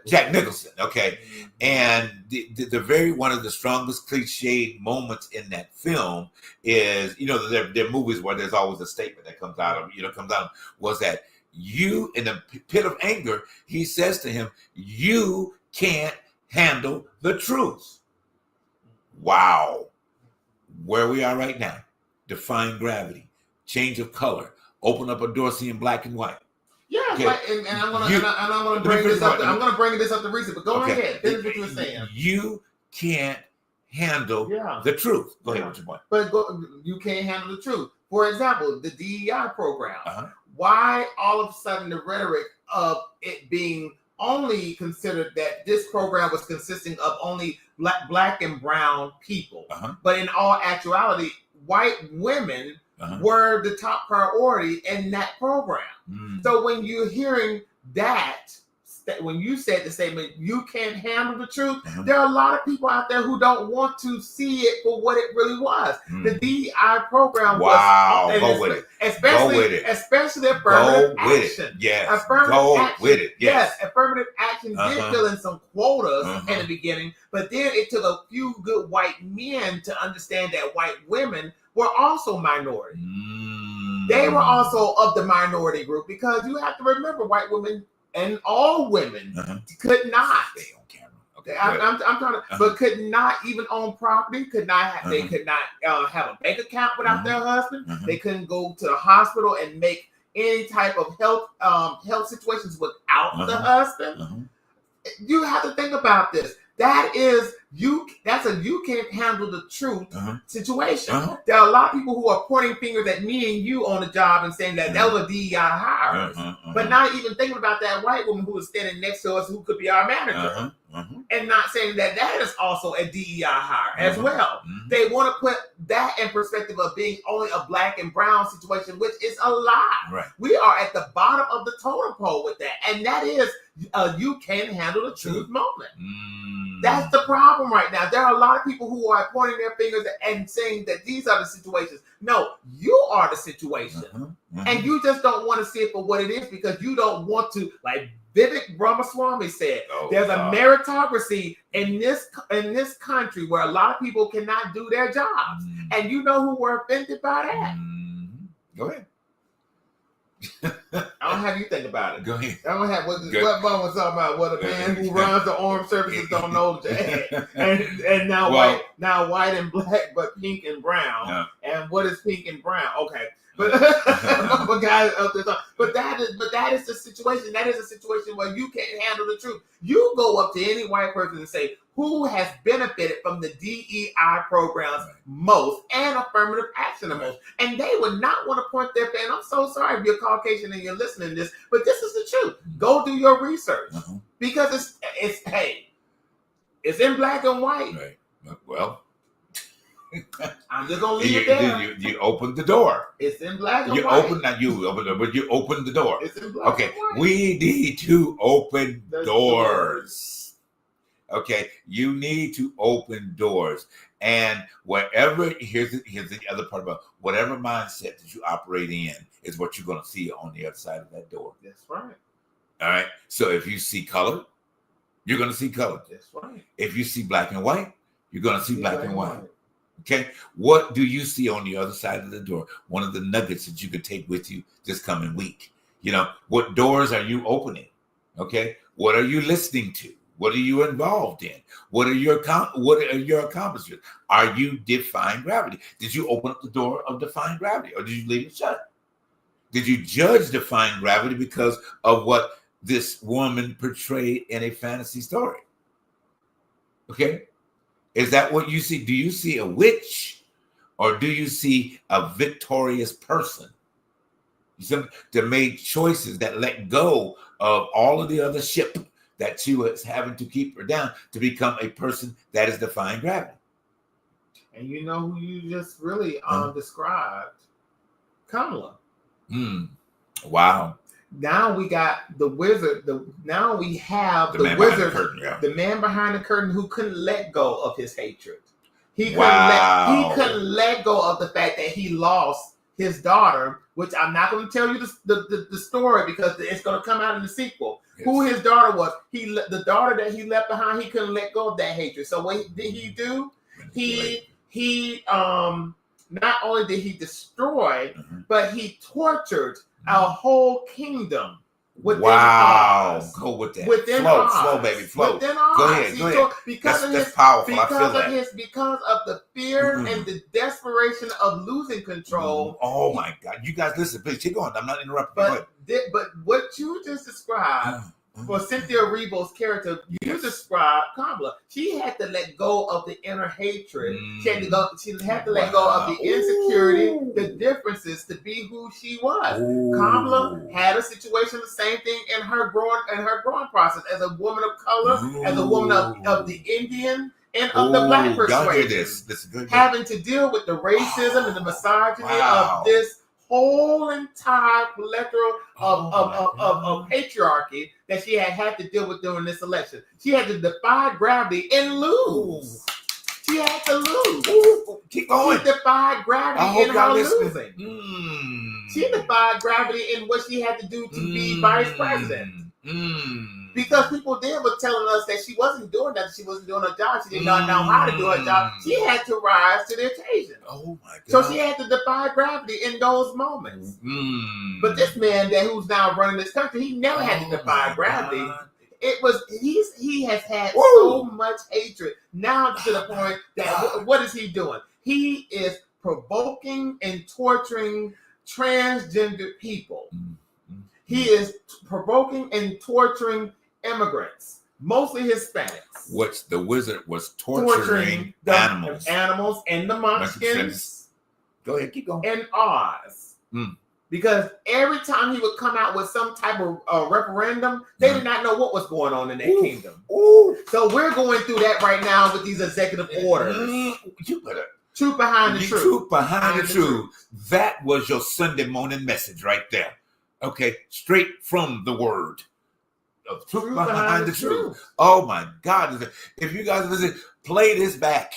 Jack Nicholson. Okay, and the very one of the strongest cliched moments in that film is, you know, there are movies where there's always a statement that comes out, was that you, in the pit of anger, he says to him, you can't handle the truth. Wow. Where we are right now, defying gravity, change of color, open up a door seeing black and white. Yeah, okay. Like, and I'm gonna bring this up. I'm gonna bring this up to Reese, but go ahead. Finish what you were saying. You can't handle the truth. Go ahead with your point. But you can't handle the truth. For example, the DEI program. Why all of a sudden the rhetoric of it being only considered that this program was consisting of only black and brown people, but in all actuality, white women were the top priority in that program. So when you're hearing that, when you said the statement, you can't handle the truth, there are a lot of people out there who don't want to see it for what it really was. The DEI program was, go with it. Especially affirmative action. Yes, go with it. Yes, affirmative action did fill in some quotas in the beginning, but then it took a few good white men to understand that white women were also minorities. They were also of the minority group, because you have to remember, white women and all women could not. Stay on camera. Okay, I'm trying to, but could not even own property. Could not have. They could not have a bank account without their husband. They couldn't go to the hospital and make any type of health situations without the husband. You have to think about this. That's a you can't handle the truth situation. There are a lot of people who are pointing fingers at me and you on the job and saying that was a DEI hire, but not even thinking about that white woman who was standing next to us who could be our manager, and not saying that is also a DEI hire as well. They want to put that in perspective of being only a black and brown situation, which is a lie. Right. We are at the bottom of the totem pole with that, and that is you can't handle the truth moment. That's the problem. problem right now. There are a lot of people who are pointing their fingers and saying that these are the situations. No, you are the situation. And you just don't want to see it for what it is because you don't want to, like Vivek Ramaswamy said, there's a meritocracy in this country where a lot of people cannot do their jobs. And you know who were offended by that? Go ahead. I don't have you think about it. Go ahead. I don't have what Bum was talking about. What a man who runs the armed services don't know that. And now white and black, but pink and brown. Yeah. And what is pink and brown? Okay. But guys up there, but that is the situation. That is a situation where you can't handle the truth. You go up to any white person and say, who has benefited from the DEI programs most and affirmative action the most? And they would not want to point their finger. And I'm so sorry if you're Caucasian and you're listening to this, but this is the truth. Go do your research because it's in black and white. Right. Well, I'm just gonna leave it there. You opened the door. It's in black and you white. You opened it, but you opened the door. It's in black and white. We need to open doors. Okay, you need to open doors, and wherever here's the other part about whatever mindset that you operate in is what you're going to see on the other side of that door. That's right. All right. So if you see color, you're going to see color. That's right. If you see black and white, you're going to see black and white. Okay, what do you see on the other side of the door? One of the nuggets that you could take with you this coming week. You know, what doors are you opening? Okay, what are you listening to? What are you involved in? What are your accomplishments? Are you defying gravity? Did you open up the door of defying gravity, or did you leave it shut? Did you judge defying gravity because of what this woman portrayed in a fantasy story? Okay. Is that what you see? Do you see a witch or do you see a victorious person? That made choices that let go of all of the other ship that she was having to keep her down to become a person that is defying gravity. And you know who you just really described? Kamala. Wow. Now we got the wizard. Now we have the wizard, the man behind the curtain who couldn't let go of his hatred. He couldn't let go of the fact that he lost his daughter, which I'm not going to tell you the story because it's going to come out in the sequel. Yes. Who his daughter was. The daughter that he left behind, he couldn't let go of that hatred. So what did he do? He not only did he destroy, but he tortured our whole kingdom within ours. Go with that. Within flow, baby, flow. Within ours. Go ahead. Because that's powerful. Because of the fear and the desperation of losing control. Oh my God! You guys, listen, please keep going. I'm not interrupting. But what you just described for Cynthia Erivo's character, you described Kamala. She had to let go of the inner hatred. She had to let go of the insecurity, the differences to be who she was. Kamala had a situation, the same thing in her growing process as a woman of color, as a woman of the Indian and of the black persuasion. This is good. Having to deal with the racism and the misogyny of this whole entire plethora of patriarchy that she had to deal with during this election. She had to defy gravity and lose. She had to lose. Keep going. She defied gravity in her losing. She defied gravity in what she had to do to be vice president. Because people then were telling us that she wasn't doing that. She wasn't doing her job. She did not know how to do her job. She had to rise to the occasion. Oh my God. So she had to defy gravity in those moments. But this man who's now running this country, he never had to defy gravity. God. It was he has had so much hatred now to the point that what is he doing? He is provoking and torturing transgender people. He is provoking and torturing immigrants, mostly Hispanics. Which the wizard was torturing animals. Animals and the Munchkins. Go ahead, keep going. And Oz. Because every time he would come out with some type of referendum, they did not know what was going on in that kingdom. So we're going through that right now with these executive orders. You better. Truth behind the truth. Truth behind the truth. That was your Sunday morning message right there. Okay, straight from the word. of truth behind the truth. Oh my God! If you guys listen, play this back.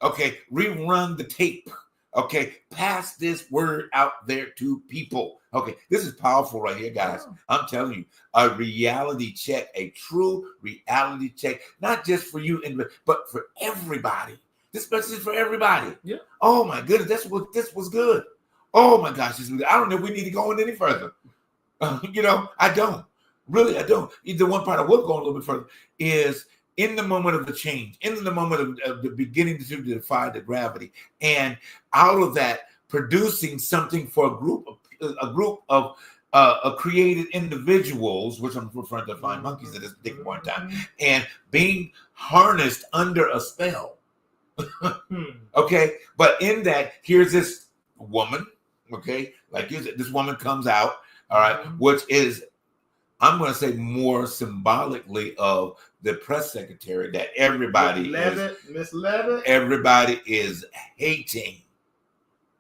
Okay, rerun the tape. Okay, pass this word out there to people. Okay, this is powerful right here, guys. Yeah. I'm telling you, a reality check, a true reality check, not just for you, but for everybody. This message is for everybody. Yeah. Oh my goodness, this was good. Oh my gosh, I don't know if we need to go in any further. I don't. Really, I don't. The one part I will go a little bit further is in the moment of the change, in the moment of the beginning to defy the gravity, and out of that, producing something for a group of created individuals, which I'm referring to flying monkeys at this particular point in time, and being harnessed under a spell. Okay, but in that, here's this woman. Okay, like this woman comes out. All right, which is, I'm going to say, more symbolically of the press secretary that everybody Miss Levitt, everybody is hating.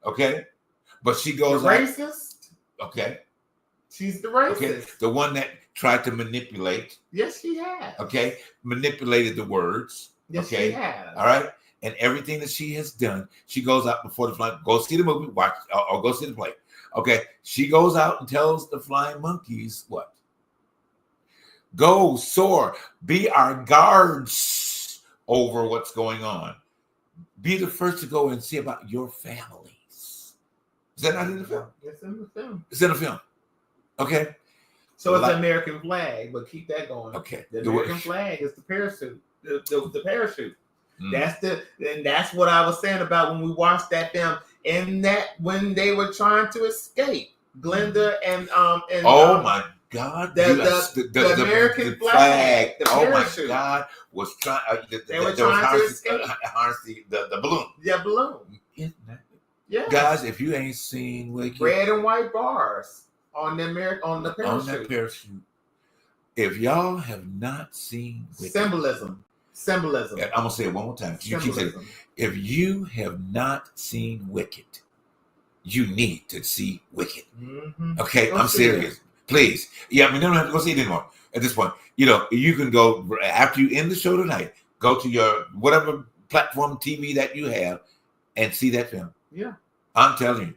Okay, but she goes the racist. Okay, she's the racist. Okay, the one that tried to manipulate. Yes, she has. Okay, manipulated the words. Yes, okay? She has. All right, and everything that she has done, she goes out before the flight, go see the movie, watch, or go see the play. Okay, she goes out and tells the flying monkeys what? Go, soar, be our guards over what's going on. Be the first to go and see about your families. Is that not in the film? It's in the film. It's in the film. Okay. So it's the American flag, but keep that going. Okay. The American flag is the parachute. The parachute. That's what I was saying about when we watched that film. And that when they were trying to escape, Glenda and my God, the American flag, the parachute. Oh my God, was trying. They were trying to escape. Harness the balloon. Yeah, balloon. Yeah, guys, if you ain't seen Wicked, red and white bars on the parachute. On that parachute. If y'all have not seen Wicked, symbolism. I'm gonna say it one more time. You keep saying it. If you have not seen Wicked, you need to see Wicked. Okay, I'm serious. Please. Yeah, I mean, you don't have to go see it anymore at this point. You can go after you end the show tonight, go to your whatever platform TV that you have and see that film. Yeah. I'm telling you.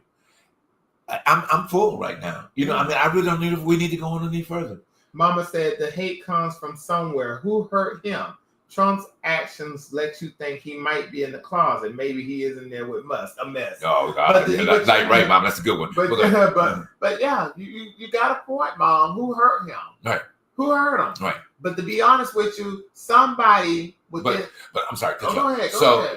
I'm full right now. I really don't we need to go on any further. Mama said the hate comes from somewhere. Who hurt him? Trump's actions let you think he might be in the closet. Maybe he is in there with a mess. Oh, God. Right, Mom. That's a good one. But yeah, you got a point, Mom. Who hurt him? Right. Who hurt him? Right. But to be honest with you, somebody would. But I'm sorry. Go ahead.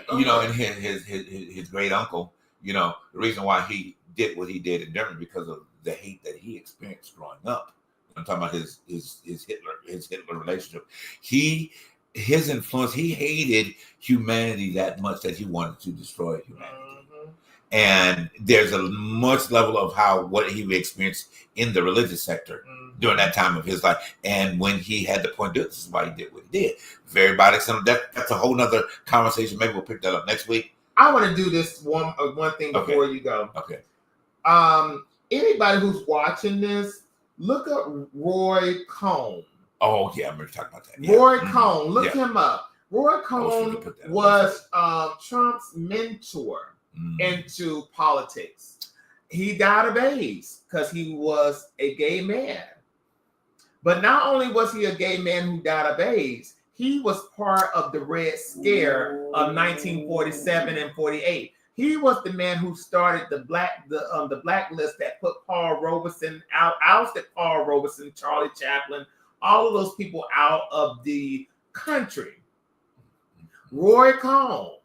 And his great uncle, the reason why he did what he did in Germany because of the hate that he experienced growing up. I'm talking about his Hitler relationship. His influence, he hated humanity that much that he wanted to destroy humanity. And there's a much level of what he experienced in the religious sector during that time of his life. And when he had the point, this is why he did what he did. Very body. That's a whole nother conversation. Maybe we'll pick that up next week. I want to do this one thing before you go. Okay. Anybody who's watching this, look up Roy Cohn. Oh, yeah, I'm going to talk about that. Yeah. Roy Cohn, look him up. Roy Cohn was Trump's mentor into politics. He died of AIDS because he was a gay man. But not only was he a gay man who died of AIDS, he was part of the Red Scare of 1947 and 48. He was the man who started the blacklist that put Paul Robeson out, ousted Paul Robeson, Charlie Chaplin, all of those people out of the country. Roy Cohn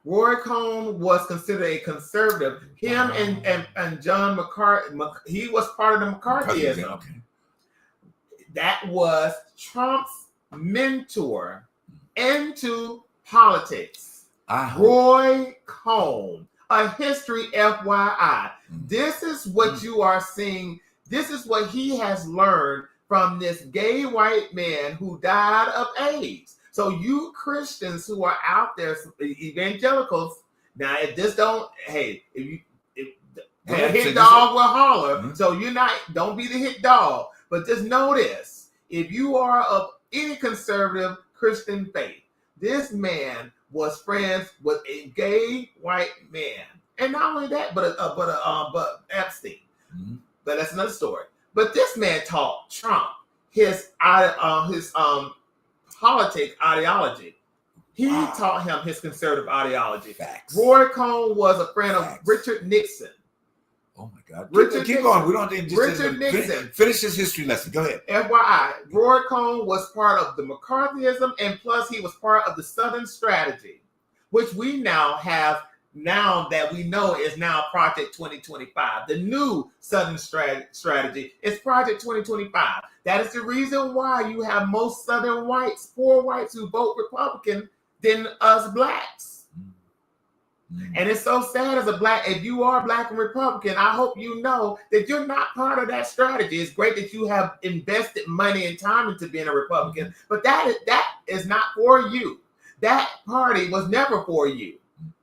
was considered a conservative. Him and John McCarthy, he was part of the McCarthyism. Okay. That was Trump's mentor into politics. Roy Cohn, a history FYI. This is what you are seeing. This is what he has learned from this gay white man who died of AIDS. So you Christians who are out there, evangelicals, now if this don't, a hit dog will holler. So don't be the hit dog. But just know this, if you are of any conservative Christian faith, this man was friends with a gay white man, and not only that, but Epstein. Mm-hmm. But that's another story. But this man taught Trump his politic ideology. He taught him his conservative ideology. Facts. Roy Cohn was a friend Facts. of Richard Nixon. Oh my God! Keep going. We don't just Richard Nixon. Finish his history lesson. Go ahead. FYI, Roy Cohn was part of the McCarthyism, and plus he was part of the Southern Strategy, which we now have. Now that we know is now Project 2025. The new Southern Strategy is Project 2025. That is the reason why you have most Southern whites, poor whites who vote Republican than us blacks. And it's so sad as a black, if you are black and Republican, I hope you know that you're not part of that strategy. It's great that you have invested money and time into being a Republican, but that is not for you. That party was never for you.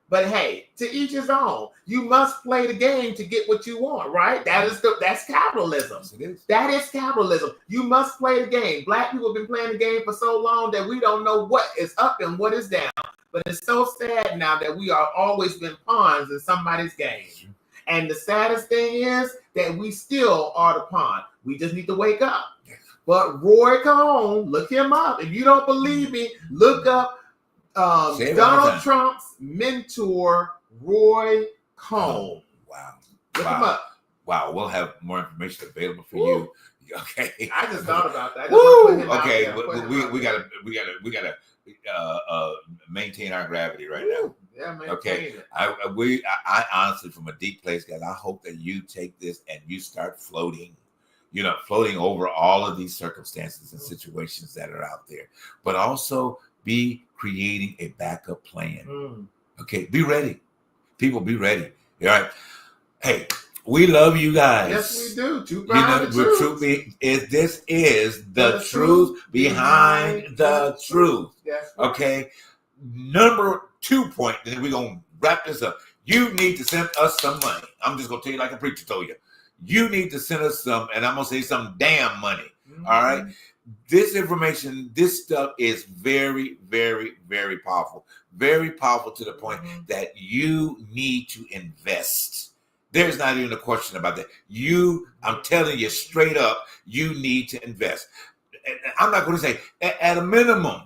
But hey, to each his own. You must play the game to get what you want, right? That's capitalism. Yes, it is. That is capitalism. You must play the game. Black people have been playing the game for so long that we don't know what is up and what is down. But it's so sad now that we are always been pawns in somebody's game. And the saddest thing is that we still are the pawn. We just need to wake up. But Roy Cohn, look him up. If you don't believe me, look up Donald Trump's mentor, Roy Cohn. Wow. Look him up. Wow. We'll have more information available for you. Okay. I just thought about that. Okay. We gotta maintain our gravity right now. Yeah, man. Okay. I honestly, from a deep place, guys, I hope that you take this and you start floating. Floating over all of these circumstances and situations that are out there, but also be creating a backup plan. Okay, be ready. People, be ready. All right. Hey, we love you guys. Yes, we do. This is the truth behind the truth. Yes, right. Okay. Number 2 point, then we're going to wrap this up. You need to send us some money. I'm just going to tell you like a preacher told you. You need to send us some, and I'm going to say some damn money. All right. This information, this stuff is very, very, very powerful. Very powerful to the point that you need to invest. There's not even a question about that. I'm telling you straight up, you need to invest. And I'm not going to say at a minimum,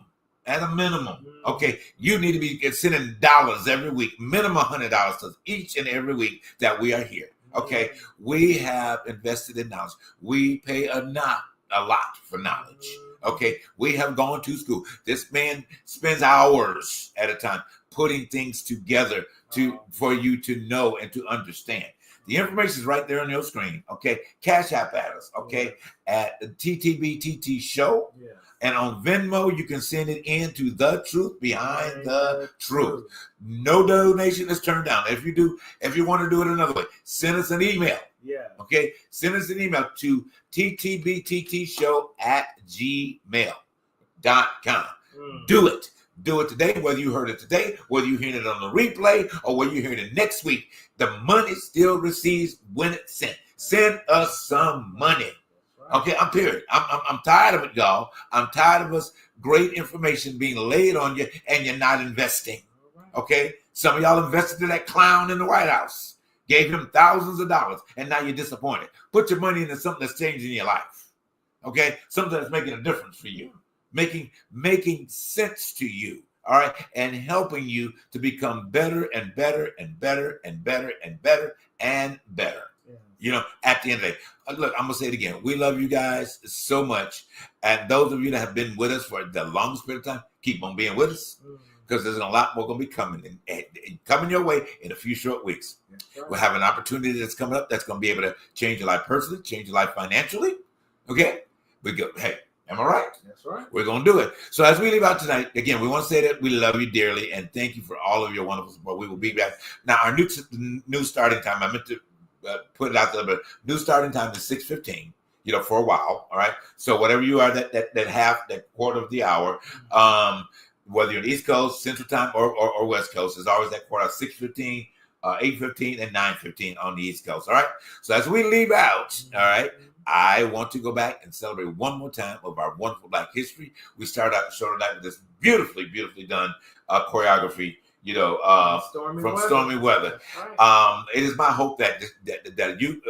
okay, you need to be sending dollars every week, minimum $100 to each and every week that we are here. Okay, we have invested in knowledge. We pay a lot for knowledge. Okay, we have gone to school. This man spends hours at a time putting things together for you to know and to understand. The information is right there on your screen. Okay, Cash App at us. Okay, at TTBTT Show. Yeah. And on Venmo, you can send it in to The Truth Behind the Truth. No donation is turned down. If you want to do it another way, send us an email. Yeah. Okay. Send us an email to ttbttshow@gmail.com. Do it. Do it today, whether you heard it today, whether you're hearing it on the replay, or whether you're hearing it next week. The money still receives when it's sent. Send us some money. Okay, I'm period. I'm tired of it, y'all. I'm tired of us great information being laid on you and you're not investing. Okay, some of y'all invested in that clown in the White House, gave him thousands of dollars, and now you're disappointed. Put your money into something that's changing your life. Okay, something that's making a difference for you, making sense to you. All right, and helping you to become better and better and better and better and better and better. At the end of the day, look, I'm going to say it again. We love you guys so much. And those of you that have been with us for the longest period of time, keep on being with us, because there's a lot more going to be coming your way in a few short weeks. Right. We'll have an opportunity that's coming up that's going to be able to change your life personally, change your life financially. Okay? We go, hey, am I right? That's right. We're going to do it. So as we leave out tonight, again, we want to say that we love you dearly and thank you for all of your wonderful support. We will be back. Now, our new starting time, I meant to put it out there, but new starting time is 6:15, for a while. All right. So whatever you are, that quarter of the hour, whether you're East Coast, Central Time, or West Coast, is always that quarter, 6:15 8:15 and 9:15 on the East Coast. All right. So as we leave out, all right, I want to go back and celebrate one more time of our wonderful Black history. We started out the show tonight with this beautifully, beautifully done choreography, from Stormy Weather. Right. It is my hope that that you,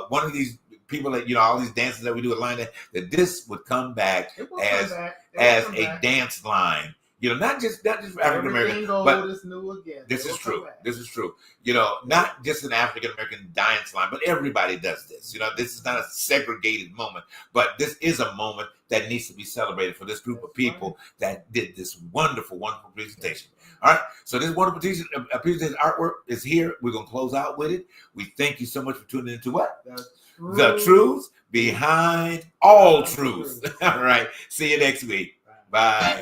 one of these people that, all these dances that we do at Line, that this would come back as a dance line. Not just for African American, but is new again. This is true. This is true. Not just an African American dance line, but everybody does this. This is not a segregated moment, but this is a moment that needs to be celebrated for this group of people that did this wonderful, wonderful presentation. All right. So this wonderful presentation artwork is here. We're going to close out with it. We thank you so much for tuning into what? The truth behind all truth. All right. See you next week. Bye.